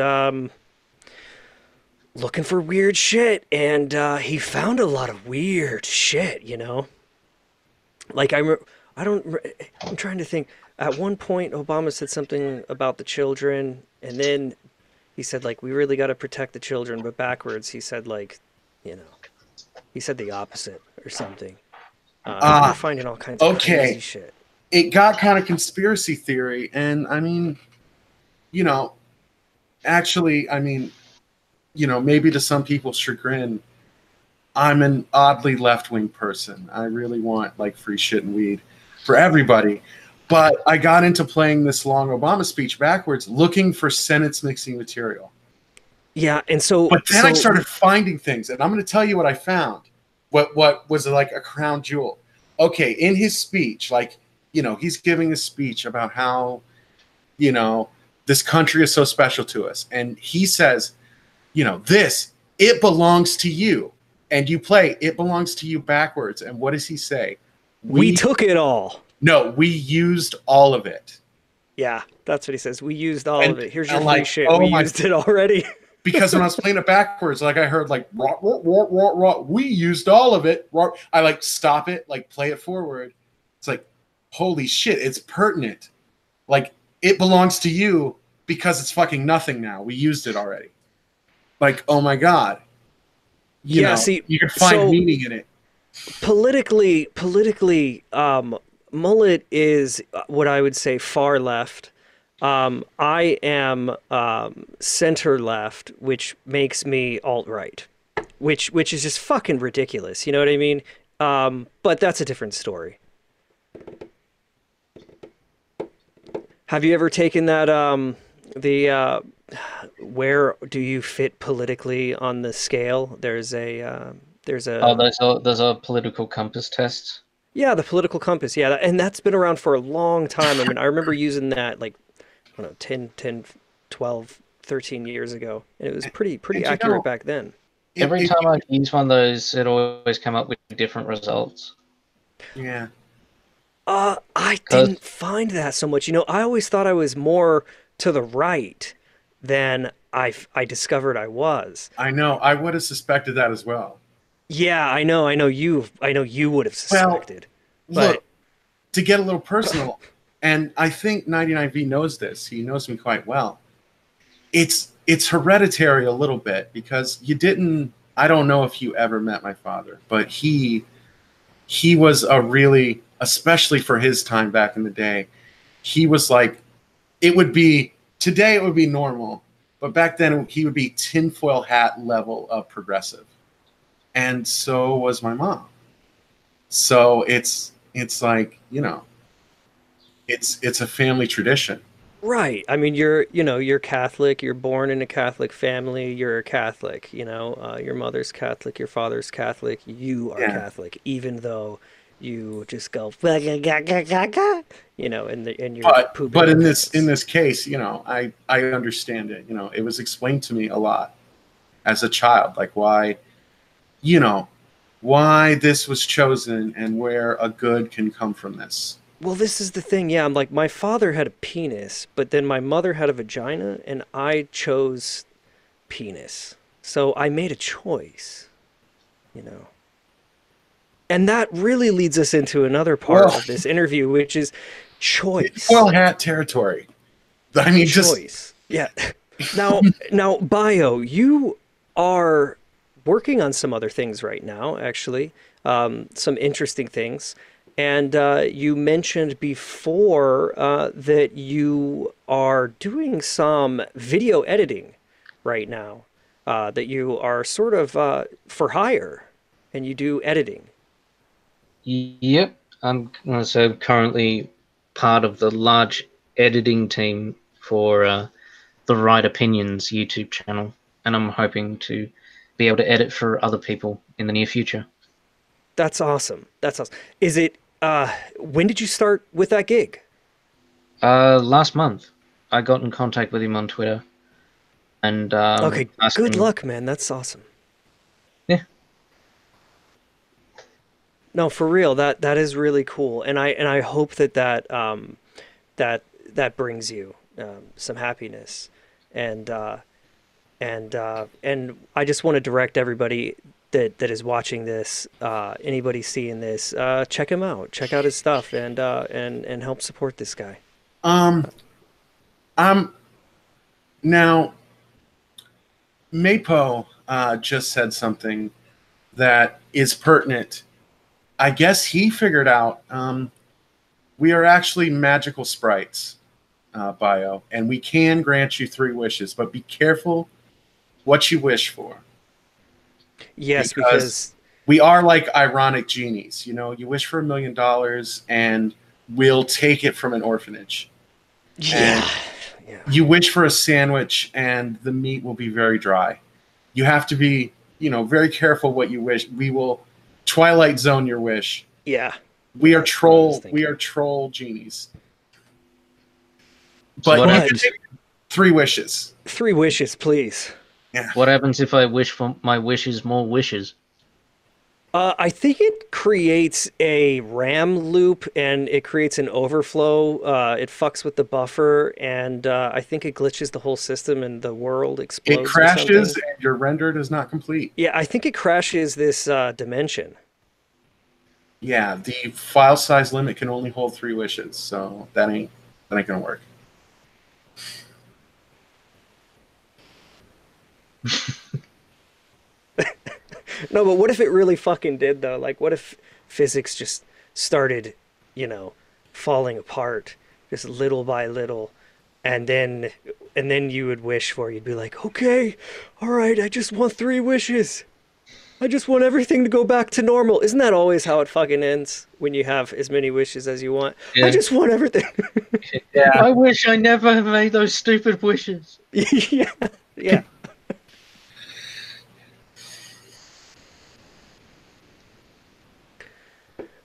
looking for weird shit, and he found a lot of weird shit, Like I'm trying to think. At one point, Obama said something about the children, and then he said like we really got to protect the children, but backwards he said like, you know, he said the opposite or something. I remember finding all kinds of crazy shit. It got kind of conspiracy theory, and I mean, you know, actually, I mean, you know, maybe to some people's chagrin, I'm an oddly left-wing person. I really want like free shit and weed for everybody. But I got into playing this long Obama speech backwards, looking for sentence mixing material. Yeah, and so but then I started finding things, and I'm going to tell you what I found. What was like a crown jewel? Okay, in his speech, like, you know, he's giving a speech about how, you know, this country is so special to us, and he says, you know, it belongs to you, and you play "It Belongs to You" backwards, and what does he say? We took it all. No, we used all of it. Yeah, that's what he says. We used all of it. Here's your free like, shit. We used it already. Because when I was playing it backwards, like I heard like rah, rah, rah, rah, rah, we used all of it. Rah. I like stop it, like play it forward. It's like, holy shit, it's pertinent. Like, it belongs to you because it's fucking nothing now. We used it already. Like, oh my God. You know, see, you can find meaning in it. Politically, Mullet is what I would say far left. I am center left, which makes me alt-right, which is just fucking ridiculous. You know what I mean? But that's a different story. Have you ever taken that where do you fit politically on the scale? There's a those are political compass tests. Yeah, the political compass. Yeah, and that's been around for a long time. I mean, I remember using that like, I don't know, 10, 12, 13 years ago. And it was pretty accurate back then. Every time I use one of those, it always come up with different results. Yeah. I didn't find that so much. You know, I always thought I was more to the right than I discovered I was. I know. I would have suspected that as well. Yeah, I know you would have suspected. Well, look, to get a little personal, and I think 99V knows this. He knows me quite well. It's hereditary a little bit because I don't know if you ever met my father, but he was a really, especially for his time back in the day, he was like, today it would be normal, but back then he would be tinfoil hat level of progressive. And so was my mom. So it's like, you know, it's a family tradition. Right. I mean, you're Catholic. You're born in a Catholic family. You're a Catholic. You know, your mother's Catholic. Your father's Catholic. You are Catholic, even though you just go, you know, and you're pooping. But in this case, you know, I understand it. You know, it was explained to me a lot as a child, like why this was chosen and where a good can come from this. Well, this is the thing. Yeah, I'm like, my father had a penis, but then my mother had a vagina, and I chose penis. So I made a choice, you know. And that really leads us into another part of this interview, which is choice. Well, hat territory. I mean, choice. Yeah. Now, Bio, you are working on some other things right now, actually, some interesting things. And you mentioned before that you are doing some video editing right now, that you are sort of for hire, and you do editing. Yep. I'm also currently part of the large editing team for the Right Opinions YouTube channel, and I'm hoping to be able to edit for other people in the near future. That's awesome. That's awesome. Is it, when did you start with that gig? Last month. I got in contact with him on Twitter. And okay, good luck, man. That's awesome. Yeah. No, for real. That is really cool. And I hope that brings you some happiness. And I just want to direct everybody, that is watching this, anybody seeing this, check him out. Check out his stuff and help support this guy. I'm now. Mapo just said something that is pertinent. I guess he figured out we are actually magical sprites, Bio, and we can grant you 3 wishes, but be careful what you wish for. Yes, because we are like ironic genies. You know, you wish for $1 million and we'll take it from an orphanage. yeah. You wish for a sandwich and the meat will be very dry. You have to be, very careful what you wish. We will Twilight Zone your wish. Yeah. We are troll genies. But what you happens? can take 3 wishes. 3 wishes, please. Yeah. What happens if I wish for my wishes more wishes? I think it creates a RAM loop and it creates an overflow. It fucks with the buffer, and I think it glitches the whole system and the world explodes. It crashes and your render is not complete. Yeah, I think it crashes this dimension. Yeah, the file size limit can only hold 3 wishes, so that ain't gonna work. No, but what if it really fucking did, though? Like, what if physics just started, falling apart just little by little, and then you would wish for, you'd be like, okay, all right, I just want 3 wishes. I just want everything to go back to normal. Isn't that always how it fucking ends when you have as many wishes as you want? Yeah. I just want everything. Yeah. I wish I never made those stupid wishes. Yeah, yeah.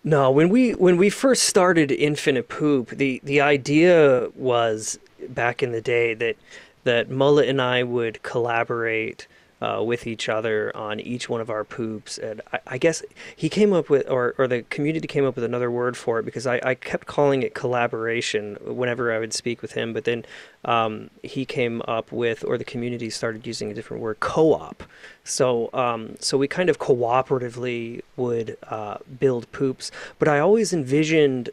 No, when we first started Infinite Poop, the idea was back in the day that Mullet and I would collaborate with each other on each one of our poops, and I guess he came up with, or the community came up with another word for it, because I kept calling it collaboration whenever I would speak with him, but then he came up with, or the community started using a different word, co-op. So we kind of cooperatively would build poops, but I always envisioned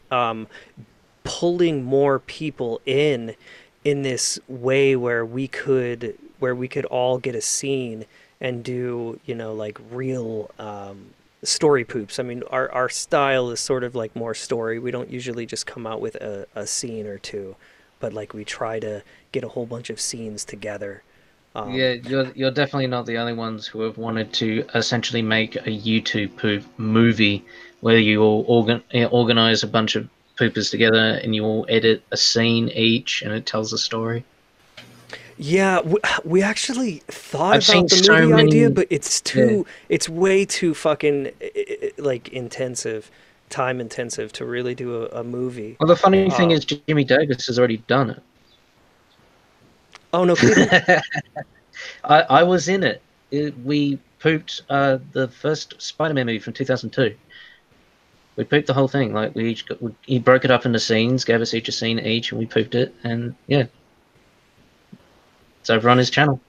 pulling more people in this way where we could all get a scene and do, like real story poops. I mean, our style is sort of like more story. We don't usually just come out with a scene or two, but like we try to get a whole bunch of scenes together. Yeah, you're definitely not the only ones who have wanted to essentially make a YouTube poop movie where you all organize a bunch of poopers together and you all edit a scene each and it tells a story. Yeah, we actually thought I've about seen the so movie many- idea, but it's too, Yeah. it's way too fucking like time intensive to really do a movie. Well, the funny thing is Jimmy Davis has already done it. Oh, no kidding. I was in it. We pooped the first Spider-Man movie from 2002. We pooped the whole thing. Like he broke it up into scenes, gave us each a scene each, and we pooped it. And yeah, it's over on his channel.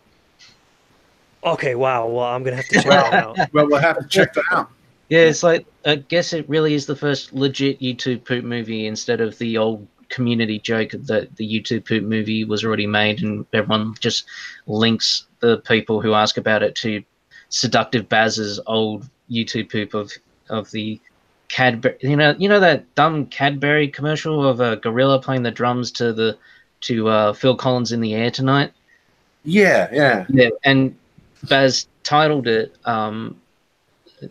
Okay, wow. Well, I'm gonna have to check that out. Well, we'll have to check that out. Yeah, it's like, I guess it really is the first legit YouTube poop movie instead of the old community joke that the YouTube poop movie was already made and everyone just links the people who ask about it to Seductive Baz's old YouTube poop of the Cadbury, you know that dumb Cadbury commercial of a gorilla playing the drums to Phil Collins in the Air Tonight. Yeah. Yeah, and Baz titled it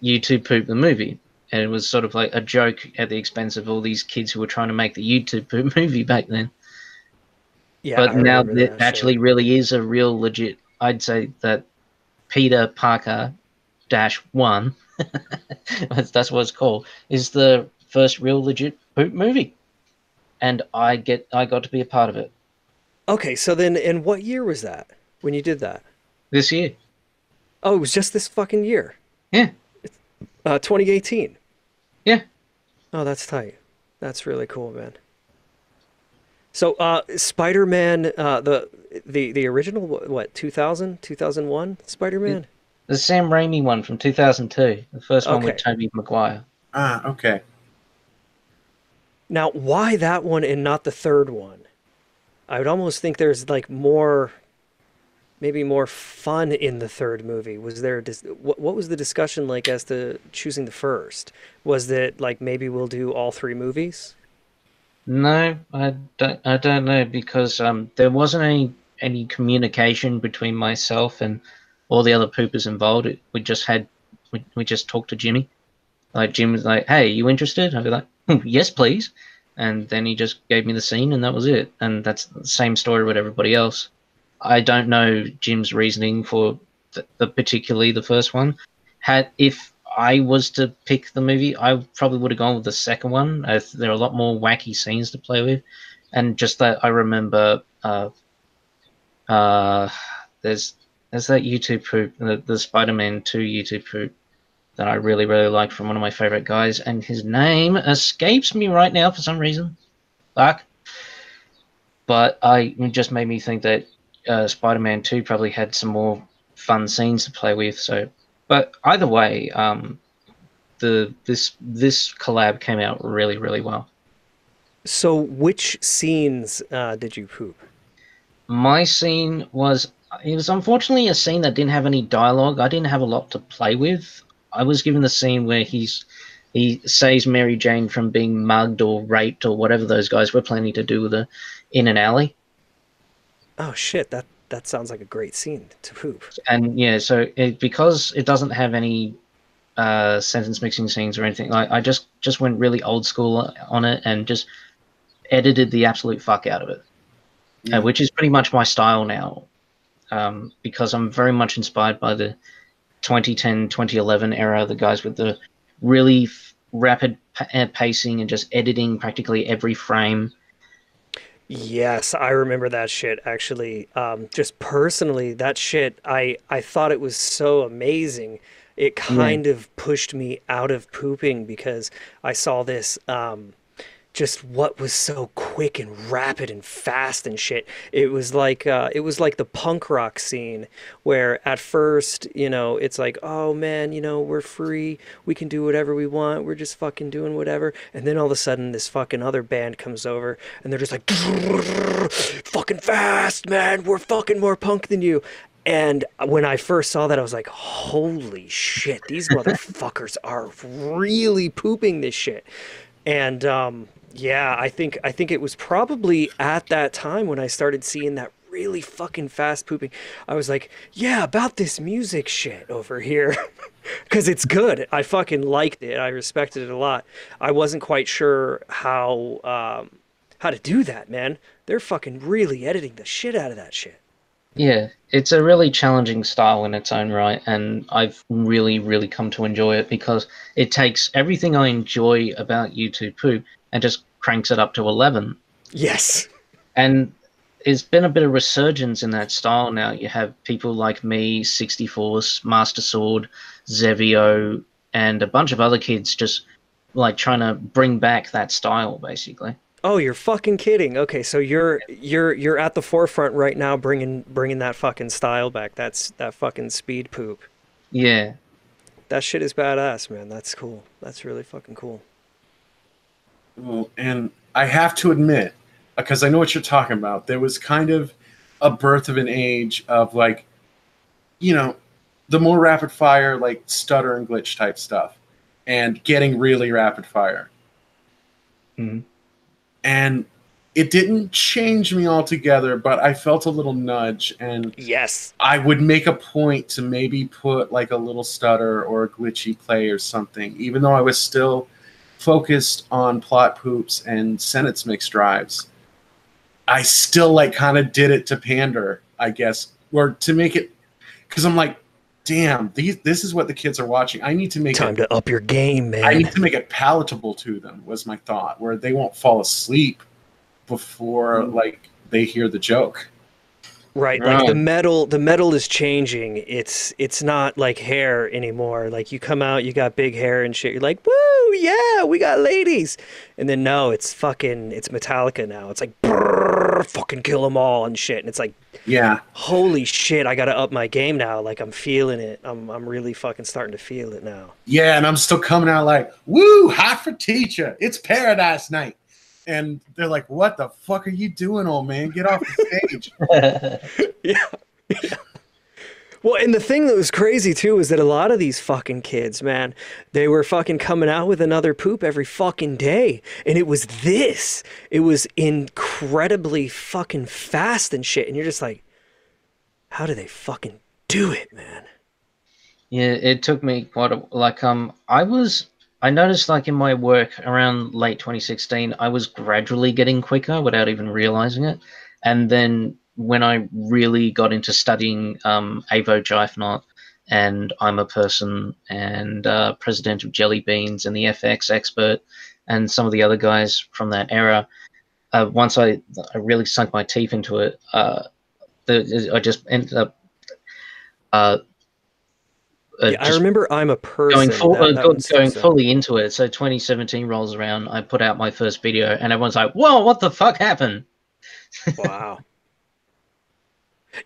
YouTube Poop the movie, and it was sort of like a joke at the expense of all these kids who were trying to make the YouTube Poop movie back then. Yeah, But I now remember it that actually shit. really is a real legit. I'd say that Peter Parker -1, that's what it's called, is the first real legit poop movie, and I got to be a part of it Okay, so then, and what year was that when you did that? this year. Oh, it was just this fucking year, Yeah, 2018. yeah. Oh, that's tight. That's really cool, man. So, Spider-Man, the original, what, 2000, 2001 Spider-Man? The Sam Raimi one from 2002, the first one with Okay. Tobey Maguire. Ah, okay. Now, why that one and not the third one? I would almost think there's like more, maybe more fun in the third movie. Was there, what was the discussion like as to choosing the first? Was that like maybe we'll do all three movies? No, I don't know because there wasn't any communication between myself and all the other poopers involved. We just talked to Jimmy. Like Jim was like, "Hey, you interested?" I'd be like, "Yes, please." And then he just gave me the scene, and that was it. And that's the same story with everybody else. I don't know Jim's reasoning for particularly the first one. If I was to pick the movie, I probably would have gone with the second one. There are a lot more wacky scenes to play with, and just that I remember. Uh, there's that YouTube poop, the Spider-Man 2 YouTube poop that I really like from one of my favorite guys, and his name escapes me right now for some reason. Fuck. But it just made me think that Spider-Man 2 probably had some more fun scenes to play with. So, but either way, this collab came out really well. So, which scenes did you poop? My scene was unfortunately a scene that didn't have any dialogue. I didn't have a lot to play with. I was given the scene where he saves Mary Jane from being mugged or raped or whatever those guys were planning to do with her in an alley. Oh shit, that sounds like a great scene to poop. And yeah, so because it doesn't have any sentence mixing scenes or anything, I just went really old school on it and just edited the absolute fuck out of it, which is pretty much my style now, because I'm very much inspired by the 2010, 2011 era, the guys with the really rapid pacing and just editing practically every frame. Yes, I remember that shit actually. Just personally, that shit, I thought it was so amazing. It kind of pushed me out of pooping because I saw this just what was so quick and rapid and fast and shit. It was like the punk rock scene where at first, it's like, oh man, we're free, we can do whatever we want, we're just fucking doing whatever. And then all of a sudden this fucking other band comes over and they're just like fucking fast, man, we're fucking more punk than you. And when I first saw that, I was like, holy shit, these motherfuckers are really pooping this shit. And yeah, I think it was probably at that time when I started seeing that really fucking fast pooping. I was like, yeah, about this music shit over here. Because it's good. I fucking liked it. I respected it a lot. I wasn't quite sure how to do that, man. They're fucking really editing the shit out of that shit. Yeah, it's a really challenging style in its own right, and I've really come to enjoy it because it takes everything I enjoy about YouTube Poop and just cranks it up to 11. Yes. And it's been a bit of resurgence in that style now. You have people like me, 64, Master Sword, Zevio, and a bunch of other kids just like trying to bring back that style, basically. Oh, you're fucking kidding. Okay, so you're at the forefront right now, bringing that fucking style back. That fucking speed poop. Yeah. That shit is badass, man. That's cool. That's really fucking cool. Well, and I have to admit, because I know what you're talking about, there was kind of a birth of an age of like, the more rapid fire, like stutter and glitch type stuff, and getting really rapid fire. Mm-hmm. And it didn't change me altogether, but I felt a little nudge, and yes, I would make a point to maybe put like a little stutter or a glitchy play or something, even though I was still focused on plot poops and sentence mix drives. I still like kind of did it to pander, I guess, or to make it, because I'm like, damn, this is what the kids are watching. I need to make time to up your game, man. I need to make it palatable to them, was my thought, where they won't fall asleep before like they hear the joke. Right, like the metal is changing. It's not like hair anymore. Like you come out, you got big hair and shit. You're like, woo, yeah, we got ladies. And then no, it's Metallica now. It's like brrr, fucking kill them all and shit. And it's like, Yeah. holy shit, I gotta up my game now. Like, I'm feeling it. I'm really fucking starting to feel it now. Yeah, and I'm still coming out like, woo, hot for teacher. It's paradise night. And they're like, what the fuck are you doing, old man? Get off the stage. Yeah. Well, and the thing that was crazy too is that a lot of these fucking kids, man, they were fucking coming out with another poop every fucking day. And it was this. It was incredibly fucking fast and shit. And you're just like, how do they fucking do it, man? Yeah, it took me quite a, like I noticed like in my work around late 2016, I was gradually getting quicker without even realizing it. And then when I really got into studying Avo Gyfnot and I'm a Person and President of Jelly Beans and the FX Expert and some of the other guys from that era, once I really sunk my teeth into it, I just ended up yeah, I remember I'm a Person. Going fully into it. So 2017 rolls around, I put out my first video, and everyone's like, "Whoa, what the fuck happened?" Wow.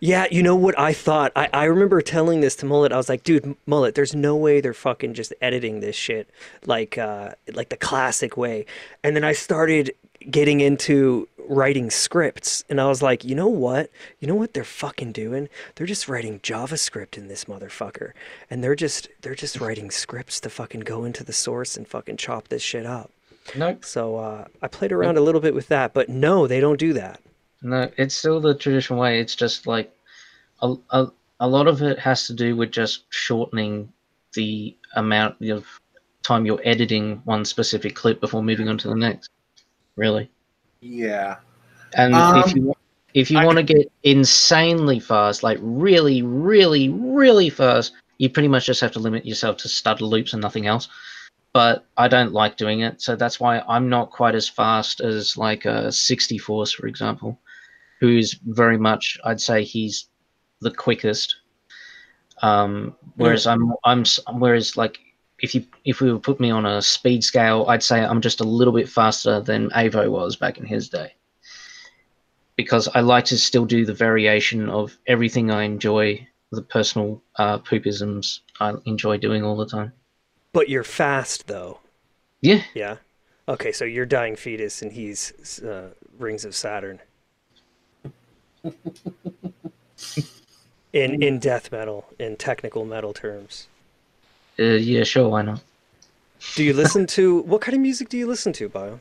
Yeah, you know what I thought? I remember telling this to Mullet. I was like, dude, Mullet, there's no way they're fucking just editing this shit like the classic way. And then I started getting into writing scripts, and I was like, you know what? You know what they're fucking doing? They're just writing JavaScript in this motherfucker. And they're just writing scripts to fucking go into the source and fucking chop this shit up. Nope. So I played around a little bit with that, but no, they don't do that. No, it's still the traditional way. It's just like a lot of it has to do with just shortening the amount of time you're editing one specific clip before moving on to the next. Really. Yeah. And if you want to get insanely fast, like really, really, really fast, you pretty much just have to limit yourself to stutter loops and nothing else. But I don't like doing it, so that's why I'm not quite as fast as like a 60 Force, for example, who's very much, I'd say he's the quickest. Whereas whereas like if we would put me on a speed scale, I'd say I'm just a little bit faster than Avo was back in his day. Because I like to still do the variation of everything I enjoy, the personal poopisms I enjoy doing all the time. But you're fast, though. Yeah. Yeah? Okay, so you're Dying Fetus and he's Rings of Saturn. In death metal, in technical metal terms. Yeah, sure, why not? Do you listen to... What kind of music do you listen to, Bio?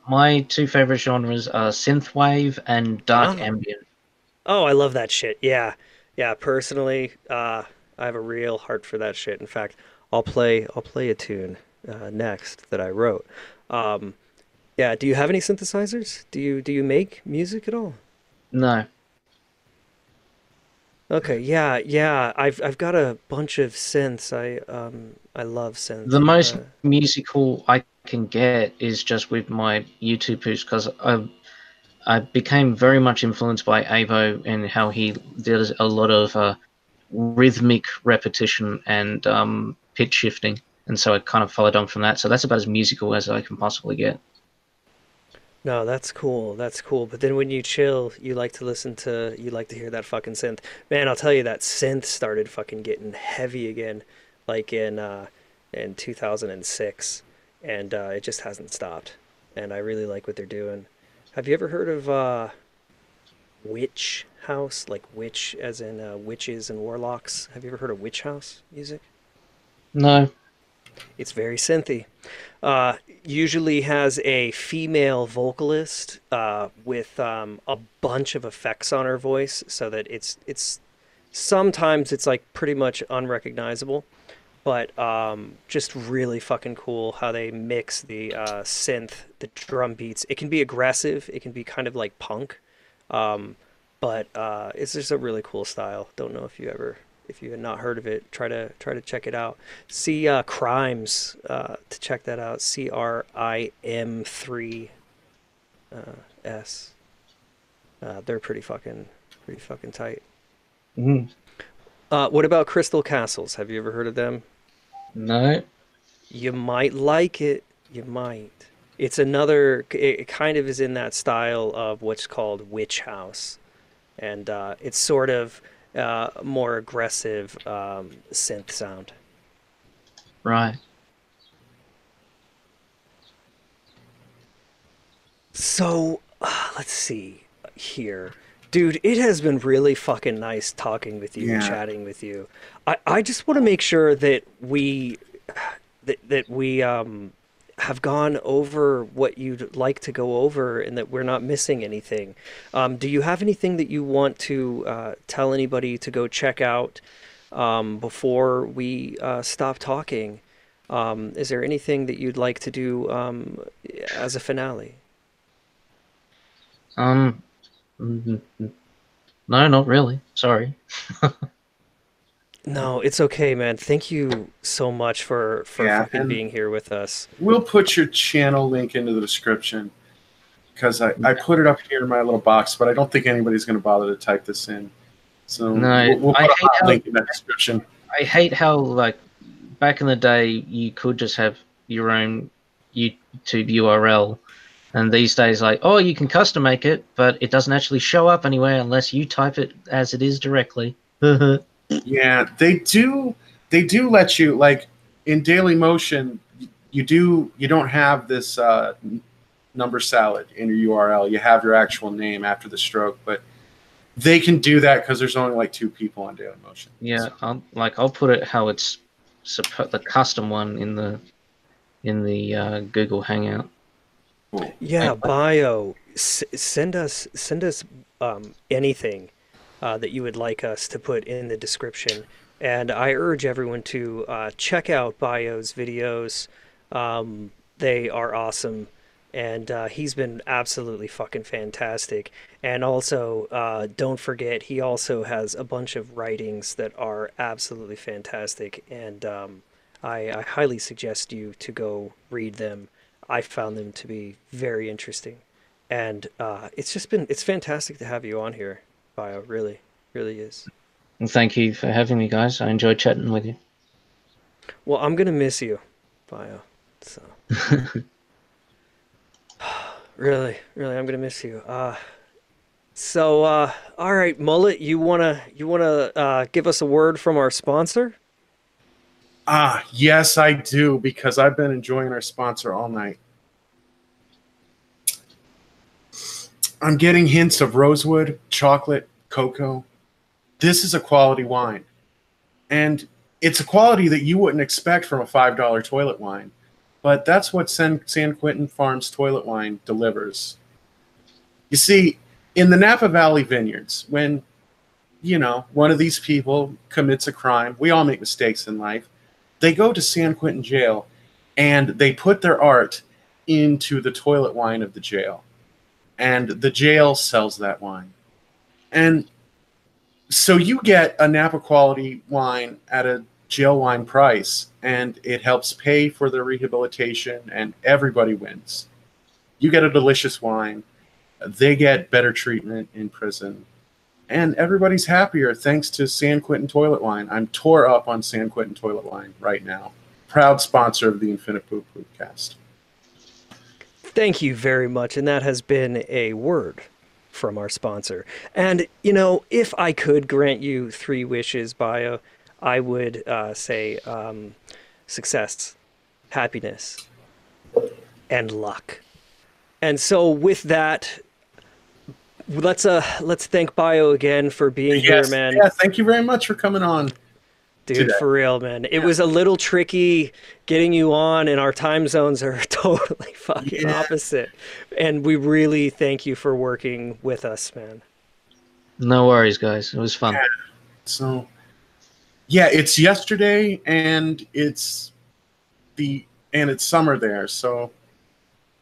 My two favorite genres are synthwave and dark ambient. Oh, I love that shit. Yeah. Yeah, personally, I have a real heart for that shit. In fact, I'll play a tune next that I wrote. Yeah, do you have any synthesizers? Do you make music at all? No. Okay, yeah. I've got a bunch of synths. I love synths. The most musical I can get is just with my YouTube poops, because I became very much influenced by Avo and how he did a lot of rhythmic repetition and pitch shifting, and so I kind of followed on from that. So that's about as musical as I can possibly get. No, that's cool. That's cool. But then when you chill, you like to hear that fucking synth. Man, I'll tell you, that synth started fucking getting heavy again, like in 2006, and it just hasn't stopped. And I really like what they're doing. Have you ever heard of Witch House? Like witch as in witches and warlocks. Have you ever heard of Witch House music? No. It's very synthy. Usually has a female vocalist with a bunch of effects on her voice, so that it's sometimes it's like pretty much unrecognizable, but just really fucking cool how they mix the synth, the drum beats. It can be aggressive, it can be kind of like punk, but it's just a really cool style. Don't know if you had not heard of it, try to check it out. See Crimes to check that out. CRIM3S. They're pretty fucking tight. Mm. What about Crystal Castles? Have you ever heard of them? No. You might like it. You might. It's another. It kind of is in that style of what's called witch house, and it's sort of more aggressive synth sound. Right. So, let's see here. Dude, it has been really fucking nice talking with you, Yeah. chatting with you. I just want to make sure that we have gone over what you'd like to go over and that we're not missing anything. Do you have anything that you want to tell anybody to go check out before we stop talking? Is there anything that you'd like to do as a finale? No, not really. Sorry. No, it's okay, man. Thank you so much for Yeah, fucking and- being here with us. We'll put your channel link into the description because I put it up here in my little box, but I don't think anybody's going to bother to type this in. So No, we'll I put a hate hot how- link in that description. I hate how, like, back in the day, you could just have your own YouTube URL, and these days, like, oh, you can custom make it, but it doesn't actually show up anywhere unless you type it as it is directly. Yeah, they do let you, like, in Daily Motion, you don't have this number salad in your URL. You have your actual name after the stroke, but they can do that because there's only like 2 people on Daily Motion. Yeah, So, I'll put it how it's the custom one in the Google Hangout. cool. Yeah, bio. Send us anything that you would like us to put in the description, and I urge everyone to check out Bio's videos. They are awesome, and he's been absolutely fucking fantastic. And also, don't forget, he also has a bunch of writings that are absolutely fantastic, and I highly suggest you to go read them. I found them to be very interesting, and it's fantastic to have you on here, Bio. Really, really is. And thank you for having me, guys. I enjoyed chatting with you. Well, I'm gonna miss you, Bio. So really, really, I'm gonna miss you. So all right, Mullet, you wanna give us a word from our sponsor? Yes, I do, because I've been enjoying our sponsor all night. I'm getting hints of rosewood, chocolate, cocoa. This is a quality wine. And it's a quality that you wouldn't expect from a $5 toilet wine. But that's what San Quentin Farms toilet wine delivers. You see, in the Napa Valley vineyards, when, one of these people commits a crime, we all make mistakes in life, they go to San Quentin jail and they put their art into the toilet wine of the jail. And the jail sells that wine. And so you get a Napa quality wine at a jail wine price, and it helps pay for their rehabilitation, and everybody wins. You get a delicious wine. They get better treatment in prison. And everybody's happier thanks to San Quentin Toilet Wine. I'm tore up on San Quentin Toilet Wine right now. Proud sponsor of the Infinipoop Poopcast. Thank you very much, and that has been a word from our sponsor. And, if I could grant you 3 wishes, Bio, I would say success, happiness, and luck. And so with that, let's thank Bio again for being here, man. Yeah, thank you very much for coming on. Dude, today. for real, man. It was a little tricky getting you on, and our time zones are totally fucking opposite. And we really thank you for working with us, man. No worries, guys. It was fun. Yeah. So, it's yesterday, and it's summer there. So,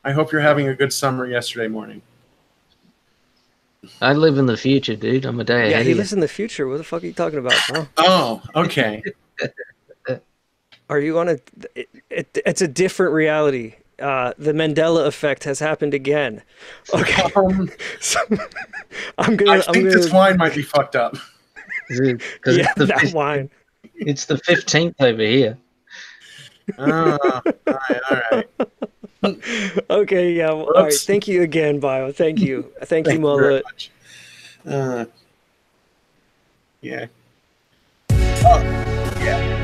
I hope you're having a good summer yesterday morning. I live in the future, dude. I'm a day ahead Yeah, of he you. lives in the future. What the fuck are you talking about, bro? Oh, okay. Are you on it's a different reality. The Mandela effect has happened again. Okay. So, I think this wine might be fucked up. Because yeah, that wine. it's the 15th over here. All right. Okay, yeah. Well, all right. Oops. Thank you again, Bio. Thank you. Thank you, Thank you very Mullet. much. Yeah. Oh, yeah.